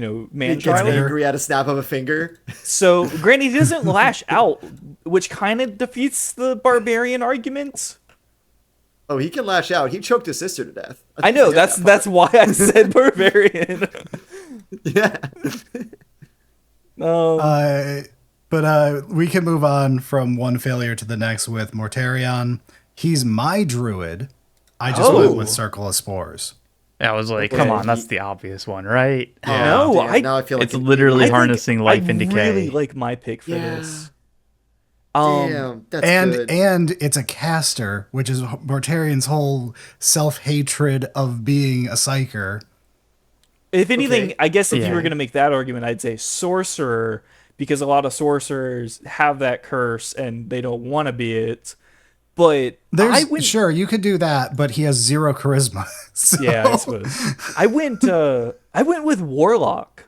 gets child. angry at a snap of a finger. So, granted, he doesn't lash out, which kind of defeats the barbarian argument. Oh, he can lash out. He choked his sister to death. I know that's why I said barbarian. Yeah. But we can move on from one failure to the next with Mortarion. He's my druid. I just went with Circle of Spores. I was like, Okay. come on, that's the obvious one, right? No, Damn, now I feel like It's literally I think harnessing life I and decay. really like my pick for Yeah. this. Damn, that's And good. and it's a caster, which is Mortarion's whole self-hatred of being a psyker. If anything, Okay. I guess if you Yeah. were going to make that argument, I'd say sorcerer, because a lot of sorcerers have that curse and they don't want to be it. But There's I went, sure you could do that, but he has 0 charisma. So- yeah, I suppose I went with warlock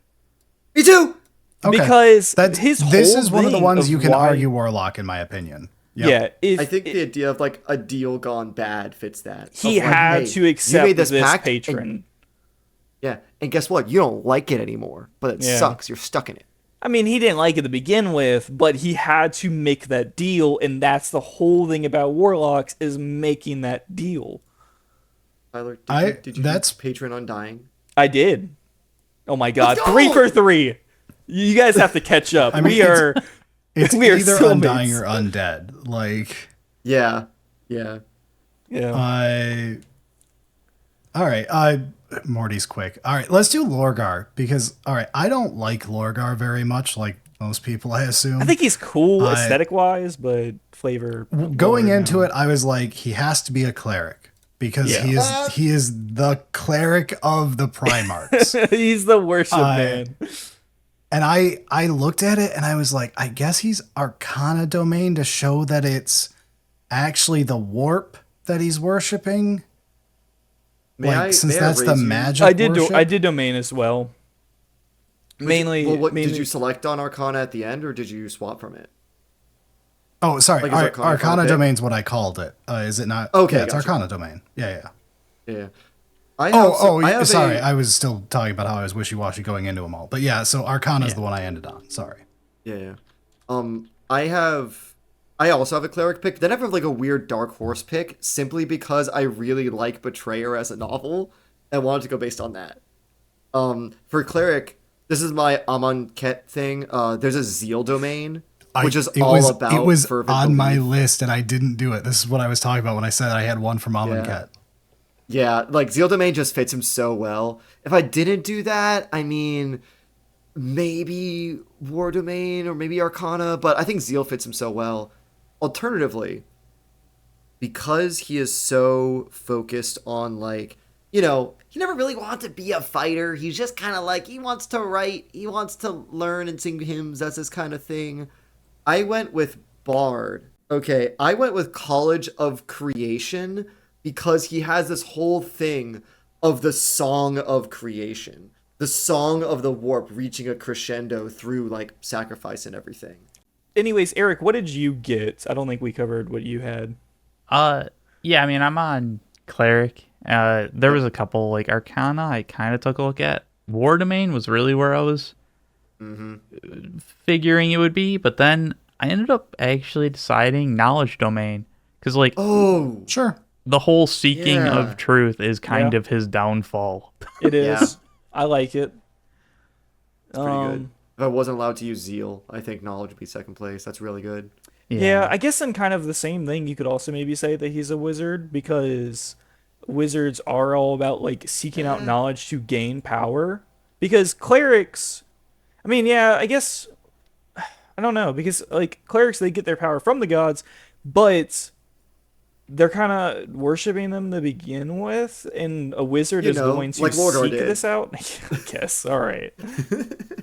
Me too. Okay. because That's his this whole is one of the thing ones you can why- argue Warlock, in my opinion. Yep. Yeah, if I think the idea of like a deal gone bad fits that. he Of like, had hey, to you accept made this this pact, patron. and- Yeah, and guess what? You don't like it anymore, but it Yeah. sucks. You're stuck in it. I mean, he didn't like it to begin with, but he had to make that deal, and that's the whole thing about warlocks is making that deal. Tyler, did you that's do Patreon Undying? I did. Oh my god, Let's go! 3 for 3. You guys have to catch up. I mean, we are it's we are either soulmates. Undying or Undead. Like, Yeah. Yeah. all right. Morty's quick. All right, let's do Lorgar because I don't like Lorgar very much, like most people, I assume. I think he's cool aesthetic wise, but flavor. Going into it, I was like, he has to be a cleric because Yeah. he is the cleric of the Primarchs. He's the worship man. And I looked at it and I was like, I guess he's Arcana domain to show that it's actually the warp that he's worshiping. Since that's the magic. I did worship. I did domain as well. Mainly, mainly did you select on Arcana at the end, or did you swap from it? Oh, sorry. Like, is Arcana Arcana pick? domain's what I called it. Is it not? Okay, yeah, it's gotcha. Arcana domain. Yeah. Yeah. Sorry. I was still talking about how I was wishy-washy going into them all. But yeah, so Arcana's the one I ended on. Sorry. Yeah. I also have a cleric pick. Then I have like a weird dark horse pick simply because I really like Betrayer as a novel and wanted to go based on that. For cleric, this is my Amonkhet thing. There's a Zeal domain, which is all about It was fervent on my belief. list and I didn't do it. This is what I was talking about when I said I had one from Amonkhet. Yeah, like Zeal domain just fits him so well. If I didn't do that, I mean, maybe War domain or maybe Arcana, but I think Zeal fits him so well. Alternatively, because he is so focused on, like, he never really wanted to be a fighter. He's just kind of like, he wants to write, he wants to learn and sing hymns. That's his kind of thing. I went with Bard. Okay, I went with College of Creation because he has this whole thing of the Song of Creation. The Song of the Warp reaching a crescendo through, like, sacrifice and everything. Anyways, Eric, what did you get? I don't think we covered what you had. Yeah, I mean, I'm on cleric. There was a couple like Arcana I kind of took a look at. War domain was really where I was figuring it would be, but then I ended up actually deciding knowledge domain because like Sure. the whole seeking Yeah. of truth is kind Yeah. of his downfall. It is. Yeah. I like it. It's pretty good. If I wasn't allowed to use Zeal, I think Knowledge would be second place. That's really good. Yeah, I guess in kind of the same thing, you could also maybe say that he's a wizard because wizards are all about like seeking out knowledge to gain power. Because clerics, I mean, yeah, I guess I don't know because like clerics they get their power from the gods, but they're kind of worshiping them to begin with, and a wizard is going to like Lorgar seek did. this out. I guess. All right.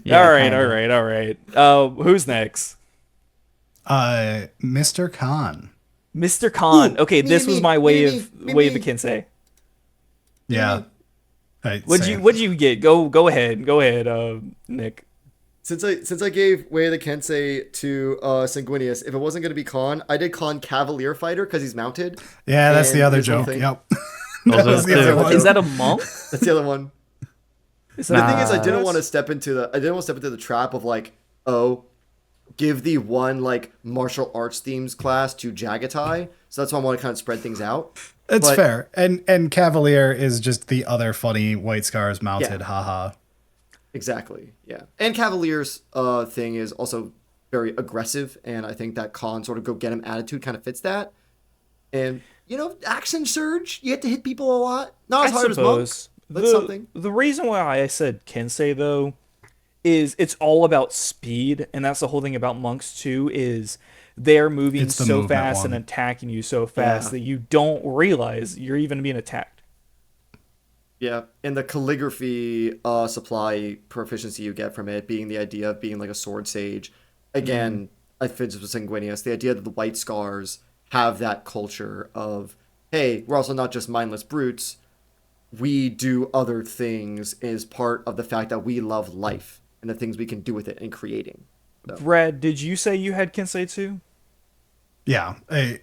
Yeah, all right. kinda. All right. Who's next? Mr. Khan. Mr. Khan. Ooh, Okay, me, this me, was my me, way me, of me, way of me. a Kinsey. Yeah. Right, What'd you get? Go ahead, Nick. Since I gave Way of the Kensei to Sanguinius, if it wasn't going to be Khan, I did Khan Cavalier Fighter because he's mounted. Yeah, that's the And other here's one joke. thing. Yep. Those That was are the the other two. one. Is that a monk? That's the other one. Is The that thing is, I didn't Yes. want to step into the trap of like, give the one like martial arts themes class to Jaghatai. So that's why I want to kind of spread things out. It's But- fair. And Cavalier is just the other funny White Scars mounted. Yeah. Haha. Exactly. Yeah. And Cavalier's thing is also very aggressive, and I think that Khan sort of go get him attitude kind of fits that. And action surge, you have to hit people a lot. Not as I hard as Monk. suppose That's something. the reason why I said Kinsey though is it's all about speed, and that's the whole thing about monks too. Is they're moving It's the so movement fast one. and attacking you so fast Yeah. that you don't realize you're even being attacked. Yeah, and the calligraphy supply proficiency you get from it being the idea of being like a sword sage. Again, I fit with Sanguinius. The idea that the White Scars have that culture of, hey, we're also not just mindless brutes. We do other things is part of the fact that we love life and the things we can do with it and creating. Brad, did you say you had Kinsey too? Yeah.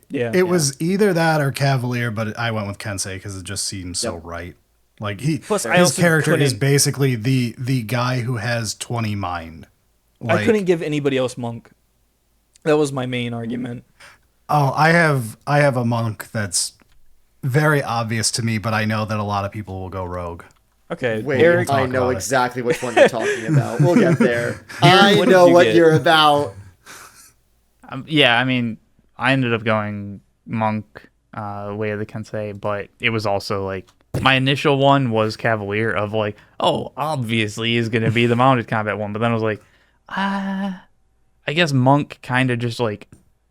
Yeah. It was either that or Cavalier, but I went with Kensei because it just seems so Yep. right. Like Plus, I his also character is couldn't- basically the guy who has 20 mind. Like, I couldn't give anybody else monk. That was my main argument. oh, I have a monk that's very obvious to me, but I know that a lot of people will go rogue. Okay, Wait, Eric. I talk know about it. exactly which one you're talking about. We'll get there. I what did know you what get? you're about. Yeah, I mean, I ended up going monk, way of the Kensei, but it was also like my initial one was Cavalier of like, oh, obviously he's gonna be the mounted combat one, but then I was like, I guess monk kind of just like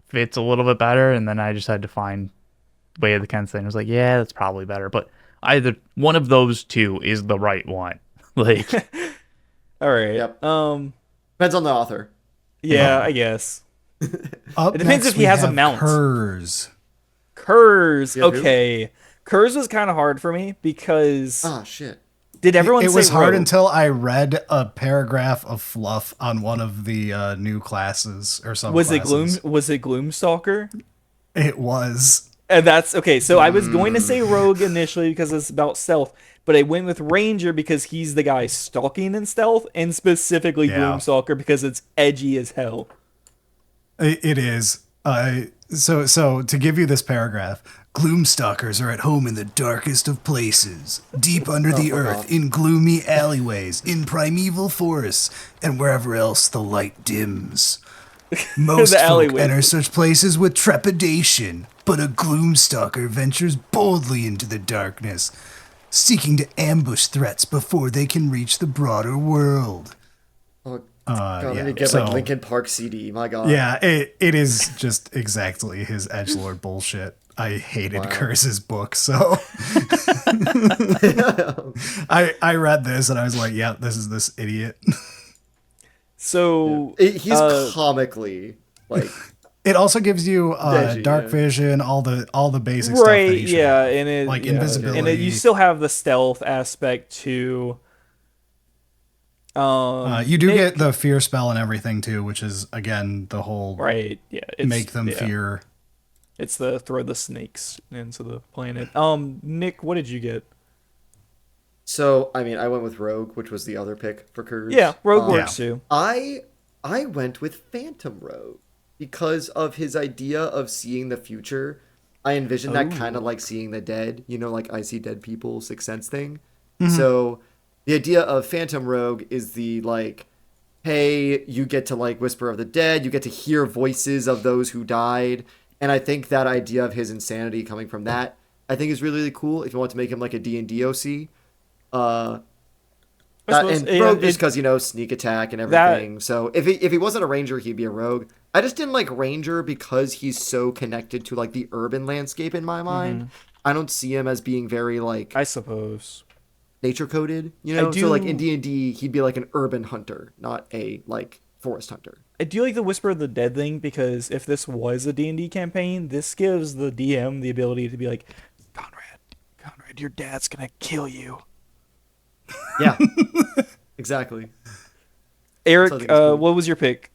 fits a little bit better, and then I just had to find way of the Kensei, and I was like, yeah, that's probably better, but either one of those two is the right one. Like, All right. Yep. Yeah, Depends on the author. I guess. Up It depends next, if he we has a have mount. Curze. Curze. Yeah, who? Okay. Curze was kind of hard for me because Ah, shit. did everyone It say was hard rogue? until I read a paragraph of fluff on one of the new classes or some Was it classes. Gloomstalker? It was. And that's okay. So I was going to say rogue initially because it's about stealth, but I went with ranger because he's the guy stalking in stealth, and specifically Yeah. Gloomstalker because it's edgy as hell. It is. So to give you this paragraph, Gloomstalkers are at home in the darkest of places, deep under the fuck earth, off. in gloomy alleyways, in primeval forests, and wherever else the light dims. Most The folk alleyways. enter such places with trepidation, but a Gloomstalker ventures boldly into the darkness, seeking to ambush threats before they can reach the broader world. Oh, God, I yeah, need to get so- like Linkin Park CD. My God. Yeah, it is just exactly his edgelord bullshit. I hated Wow. Curse's book, so I read this and I was like, yeah, this is this idiot. So He's uh, comically like It also gives you Edgy, dark yeah. vision, all the basic stuff. That right, you should yeah, have. and it Like yeah, invisibility. and you still have the stealth aspect too. You do Nick- get the fear spell and everything too, which is again the whole right, yeah, it's, make them yeah. fear. It's the throw the snakes into the planet. Nick, what did you get? so. I mean, I went with Rogue, which was the other pick for Curze. Yeah, Rogue Um, works too. I went with Phantom Rogue because of his idea of seeing the future. I envisioned that kind of like seeing the dead, you know, like I see dead people, Sixth Sense thing. So the idea of Phantom Rogue is the like, hey, you get to like whisper of the dead, you get to hear voices of those who died. And I think that idea of his insanity coming from that, I think is really, really cool if you want to make him like a D&D OC. suppose, And yeah, rogue just it- because, you know, sneak attack and That- everything. So if he wasn't a ranger, he'd be a rogue. I just didn't like ranger because he's so connected to like the urban landscape in my mind. I don't see him as being very like I suppose. nature coded, you know. do- So like in D&D, he'd be like an urban hunter, not a like forest hunter. I do like the Whisper of the Dead thing because if this was a D&D campaign, this gives the DM the ability to be like, Conrad, your dad's gonna kill you. Yeah, exactly. Eric, So I think it's cool. what was your pick?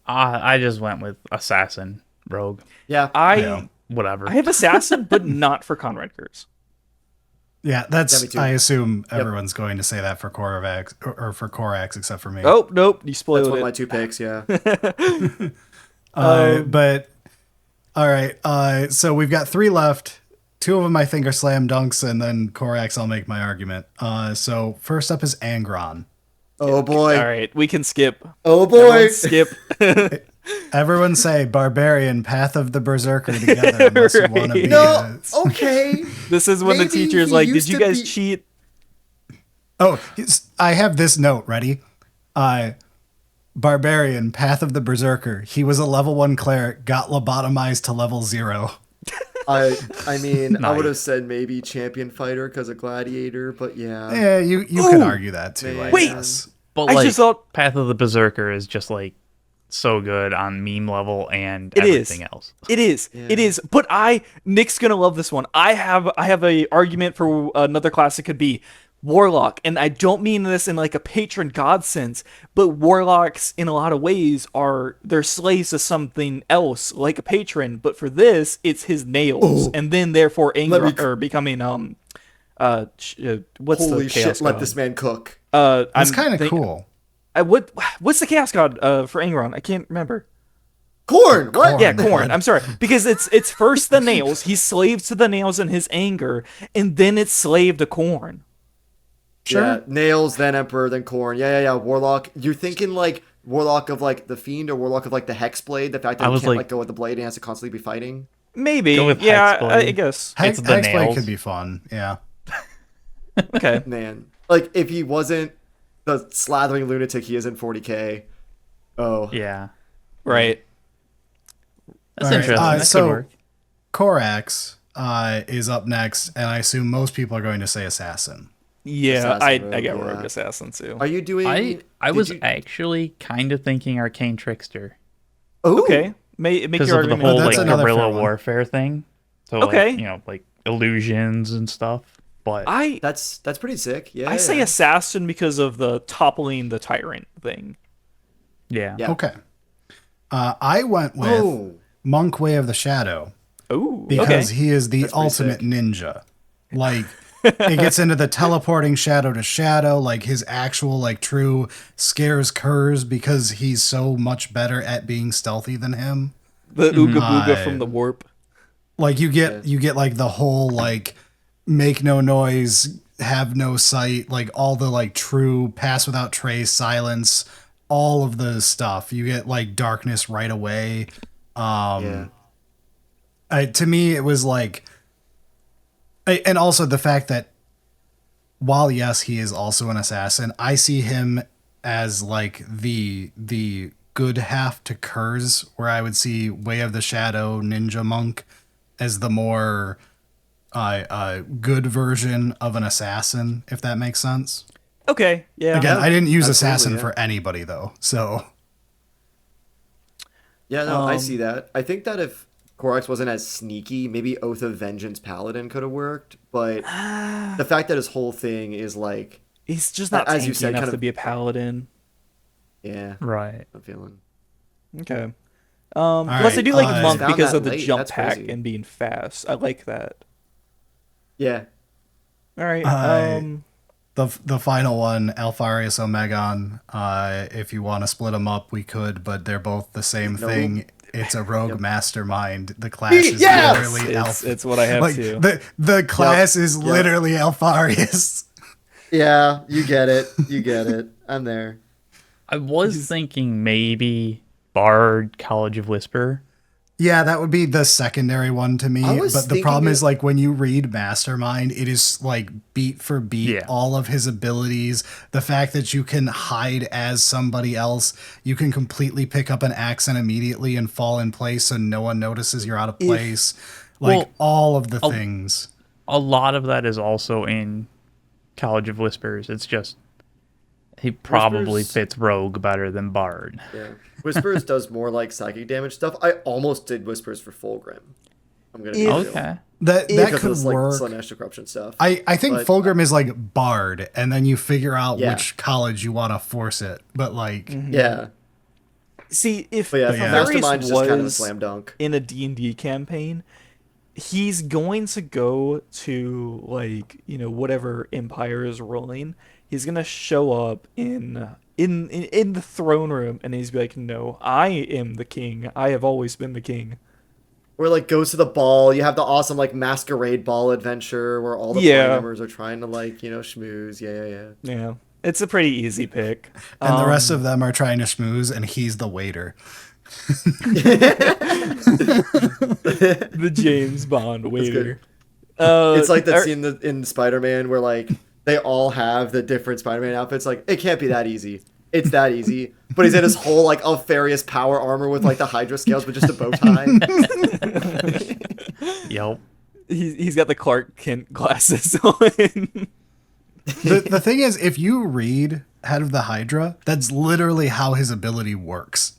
I just went with assassin, rogue, Yeah, I whatever. have Assassin, but not for Konrad Curze. Yeah, that's. Yeah, me too. I assume everyone's going to say that for Corax or for Corax, except for me. Oh, nope, you that's spoiled one it. of my two picks. Yeah. But all right. So we've got 3 left. 2 of them I think are slam dunks, and then Corax. I'll make my argument. So first up is Angron. Oh boy. All right, we can skip. Oh boy. Everyone skip. Everyone say barbarian, path of the berserker together. Unless you want to be. No. Okay. This is when the Maybe teacher's he like, "Did used you to guys be- cheat?" I have this note ready. Barbarian, path of the berserker. He was a level 1 cleric, got lobotomized to level 0. I mean, I Nice. would have said maybe champion fighter because of gladiator, but yeah. Yeah, you could argue that too. I Wait. guess. But I like, just thought- Path of the Berserker is just like so good on meme level and It is. everything else. It is. It is. But Nick's gonna love this one. I have a argument for another class. It could be Warlock, and I don't mean this in like a patron god sense, but Warlocks in a lot of ways they're slaves to something else, like a patron. But for this, it's his nails, and then therefore Let me or becoming what's Holy the chaos shit! Let god? this man cook. That's kind of cool. What's the chaos god for Angron? I can't remember. Corn. What? Yeah, Corn. I'm sorry, because it's first the nails. He's slave to the nails in his anger, and then it's slave to Corn. Sure. Yeah, nails, then emperor, then corn. Yeah. Warlock. You're thinking like warlock of like the fiend or warlock of like the hex blade. The fact that he can't let go of the blade and has to constantly be fighting. Maybe. Go with Yeah, Hexblade. I guess. Hex the Blade nails. could be fun. Yeah. Okay. Man, like if he wasn't the slathering lunatic he is in 40K. Oh Yeah. Right. That's All right, interesting. That so could work. Corax is up next, and I assume most people are going to say assassin. Yeah, Assassin I got rogue, Rogue yeah. Assassin too. Are you doing? I did was you- actually kind of thinking Arcane Trickster Ooh, Okay. Make because your of the argument. whole that's like another guerrilla fair one. warfare thing. So Okay. like, like illusions and stuff. But That's pretty sick. Yeah. I say assassin because of the toppling the tyrant thing. yeah. Yeah. Okay. I went with Oh. Monk Way of the Shadow Ooh. because Okay. he is the That's pretty ultimate sick. ninja. Like, it gets into the teleporting shadow to shadow. Like, his actual, like, true scares Curze because he's so much better at being stealthy than him. The Ooga Booga Hi. from the warp. Like, you get like the whole, like, make no noise, have no sight, like all the like true pass without trace, silence, all of the stuff. You get like darkness right away. Yeah. To me, it was like, and also the fact that while yes, he is also an assassin, I see him as like the good half to Curze, where I would see Way of the Shadow Ninja Monk as the more good version of an assassin, if that makes sense. Okay. Yeah. Again, I didn't use absolutely, assassin yeah. for anybody though, so Yeah, no, I see that. I think that if Corax wasn't as sneaky, maybe Oath of Vengeance Paladin could have worked, but the fact that his whole thing is like, He's just not as you tanky said, enough kind to of- be a paladin. yeah, Right. I'm feeling. Okay. All Plus, I right, do like I Monk found because that of the late, jump that's pack crazy. and being fast. I like that. Yeah, All right. the final one, Alpharius Omegon. If you want to split them up, we could, but they're both the same Nope. thing. It's a rogue mastermind. The class is Yes! literally It's what I have like too. the class is literally Alpharius. yeah, you get it, you get it. I'm there. I was thinking maybe Bard College of Whisper. Yeah, that would be the secondary one to I me. was But the thinking problem it- is, like, when you read Mastermind, it is like beat for beat, Yeah. all of his abilities. The fact that you can hide as somebody else, you can completely pick up an accent immediately and fall in place so no one notices you're out of place. Like, Well, all of the things. A lot of that is also in College of Whispers. It's just he probably Whispers- fits Rogue better than Bard. Yeah, Whispers does more like psychic damage stuff. I almost did Whispers for Fulgrim. I'm gonna be real. Okay. That Because could of this, like work. Slanesh corruption stuff. I think but- Fulgrim is like Bard, and then you figure out Yeah. which college you want to force it. But, like, Yeah, See, if but yeah, yeah. Mastermind is just kind of a was slam dunk. in a D&D campaign, he's going to go to, like, whatever empire is ruling. He's going to show up in the throne room, and he's be like, no, I am the king. I have always been the king. Where like goes to the ball, you have the awesome like masquerade ball adventure where all the Yeah. party members are trying to like schmooze. Yeah. Yeah. It's a pretty easy pick. and the rest of them are trying to schmooze, and he's the waiter. The James Bond waiter. It's like that or- scene in Spider-Man where like they all have the different Spider-Man outfits. Like it can't be that easy. It's that easy. But he's in his whole like Alpharius power armor with like the Hydra scales, but just a bow tie. Yep. He's got the Clark Kent glasses on. The thing is, if you read Head of the Hydra, that's literally how his ability works.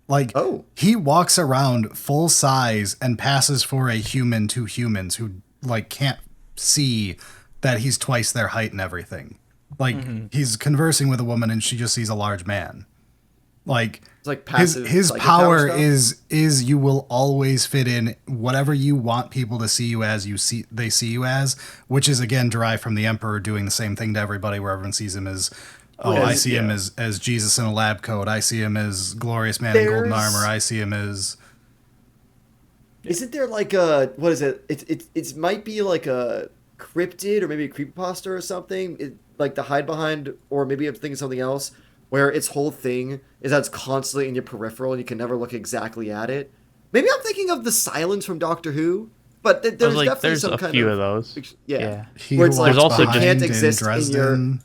Like, Oh. he walks around full size and passes for a human to humans who, like, can't see that he's twice their height and everything. Like, he's conversing with a woman and she just sees a large man. Like, like passive. His psychic power stuff. is you will always fit in whatever you want people to see you as they see you as, which is again derived from the Emperor doing the same thing to everybody, where everyone sees him as I see him as Jesus in a lab coat. I see him as glorious man in golden armor. I see him as. Isn't there like a what is it? It might be like a cryptid or maybe a creepypasta or something. Like the hide behind, or maybe I'm thinking something else, where its whole thing is that it's constantly in your peripheral and you can never look exactly at it. Maybe I'm thinking of the Silence from Doctor Who, but there's definitely some kind of... There's a few of those. Yeah. Where it's like, there's also it can't exist in in your...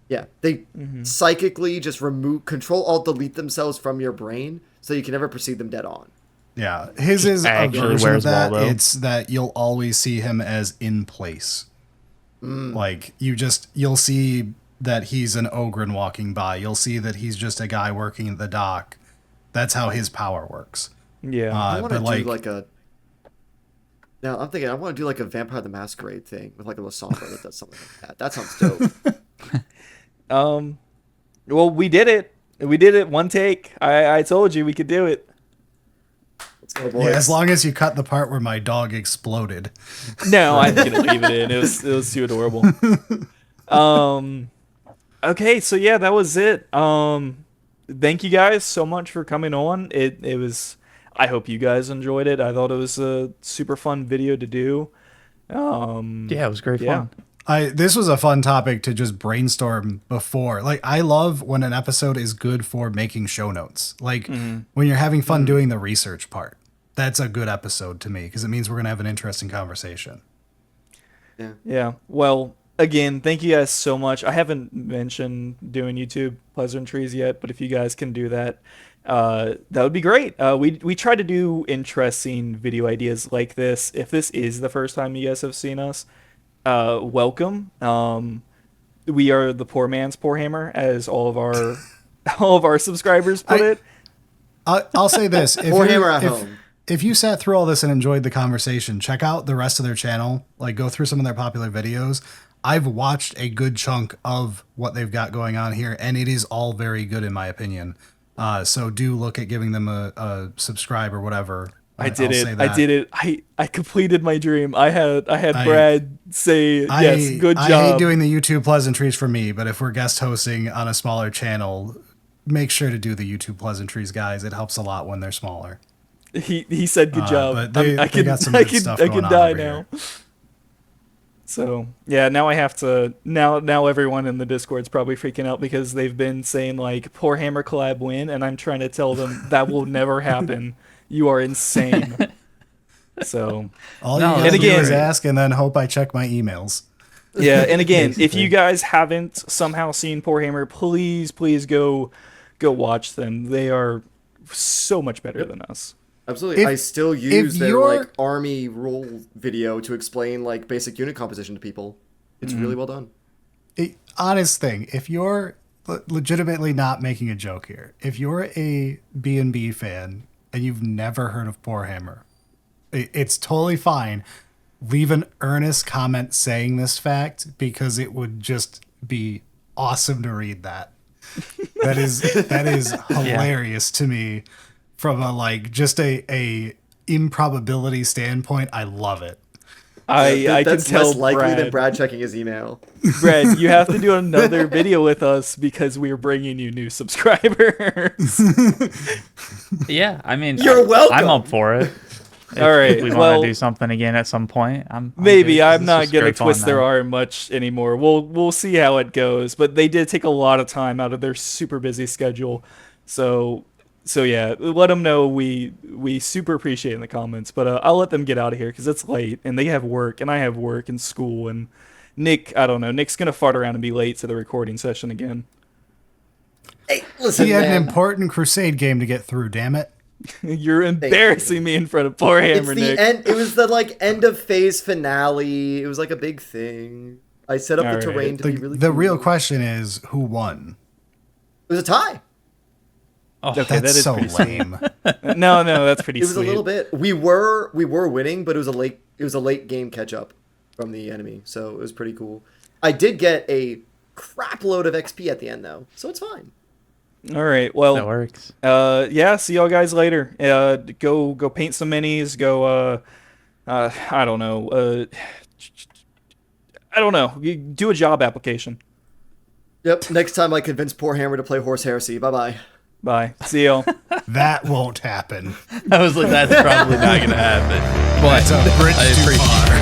Yeah, they psychically just control, alt, delete themselves from your brain so you can never perceive them dead on. Yeah, his is a version of that. Waldo. It's that you'll always see him as in place. Like, you'll see that he's an Ogryn walking by. You'll see that he's just a guy working at the dock. That's how his power works. Yeah. I want to do like a... Now, I'm thinking I want to do like a Vampire the Masquerade thing with like a Lasombra that does something like that. That sounds dope. Well, we did it. We did it one take. I told you we could do it. Let's go, boys. Yeah, as long as you cut the part where my dog exploded. No, I'm gonna leave it in. It was too adorable. Okay, so yeah, that was it. Thank you guys so much for coming on. It was. I hope you guys enjoyed it. I thought it was a super fun video to do. Yeah, it was great fun. This was a fun topic to just brainstorm before. Like, I love when an episode is good for making show notes. Like, when you're having fun doing the research part. That's a good episode to me, because it means we're going to have an interesting conversation. Yeah. Well, again, thank you guys so much. I haven't mentioned doing YouTube pleasantries yet, but if you guys can do that, that would be great. We try to do interesting video ideas like this. If this is the first time you guys have seen us, welcome. We are the poor man's Poorhammer, as all of our subscribers put it. I'll say this: Poorhammer at home. If you sat through all this and enjoyed the conversation, check out the rest of their channel. Like, go through some of their popular videos. I've watched a good chunk of what they've got going on here, and it is all very good in my opinion. So do look at giving them a subscribe or whatever. I did it. I completed my dream. I had Brad say, yes, good job. I hate doing the YouTube pleasantries for me, but if we're guest hosting on a smaller channel, make sure to do the YouTube pleasantries, guys. It helps a lot when they're smaller. He said good job. But I can die now. So yeah, now I have to. Now everyone in the Discord's probably freaking out because they've been saying like Poorhammer Collab win, and I'm trying to tell them that will never happen. You are insane. So all you gotta do is ask, and then hope I check my emails. Yeah, and again, if you guys haven't somehow seen Poorhammer, please go watch them. They are so much better than us. Absolutely. I still use their like army role video to explain like basic unit composition to people. It's really well done. Honest thing, if you're legitimately not making a joke here, if you're a B&B fan and you've never heard of Poorhammer, it's totally fine. Leave an earnest comment saying this fact, because it would just be awesome to read that. That is hilarious to me. From a just a improbability standpoint, I love it. I that's can tell less likely Brad, than Brad checking his email. Brad, you have to do another video with us because we're bringing you new subscribers. Yeah, I mean, you're welcome. I'm up for it. All right, if we want to do something again at some point. I'm not gonna twist their arm much anymore. We'll see how it goes. But they did take a lot of time out of their super busy schedule, So yeah, let them know we super appreciate it in the comments. But I'll let them get out of here because it's late and they have work and I have work and school. And Nick, I don't know. Nick's gonna fart around and be late to the recording session again. Hey, listen, he had man. an important Crusade game to get through. Damn it! You're embarrassing me in front of Poorhammer, Nick. It was the end of phase finale. It was like a big thing. I set up the terrain to be really. The real question is who won. It was a tie. Oh, that's that is so lame. No, that's pretty. It was sweet. a little bit. We were winning, but it was a late game catch up from the enemy, so it was pretty cool. I did get a crap load of XP at the end though, so it's fine. All right. That Well, works. yeah. See y'all guys later. Go paint some minis. Go. I don't know. I don't know. You do a job application. Yep. Next time I convince Poorhammer to play Horse Heresy. Bye-bye. Bye. See y'all. That won't happen. I was like, that's probably not going to happen. But It's a bridge I too appreciate far.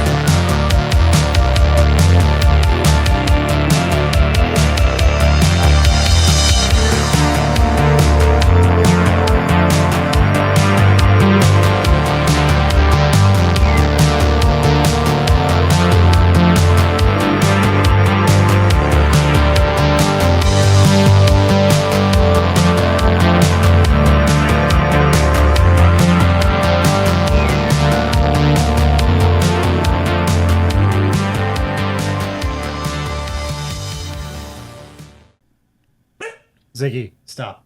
Ziggy, stop.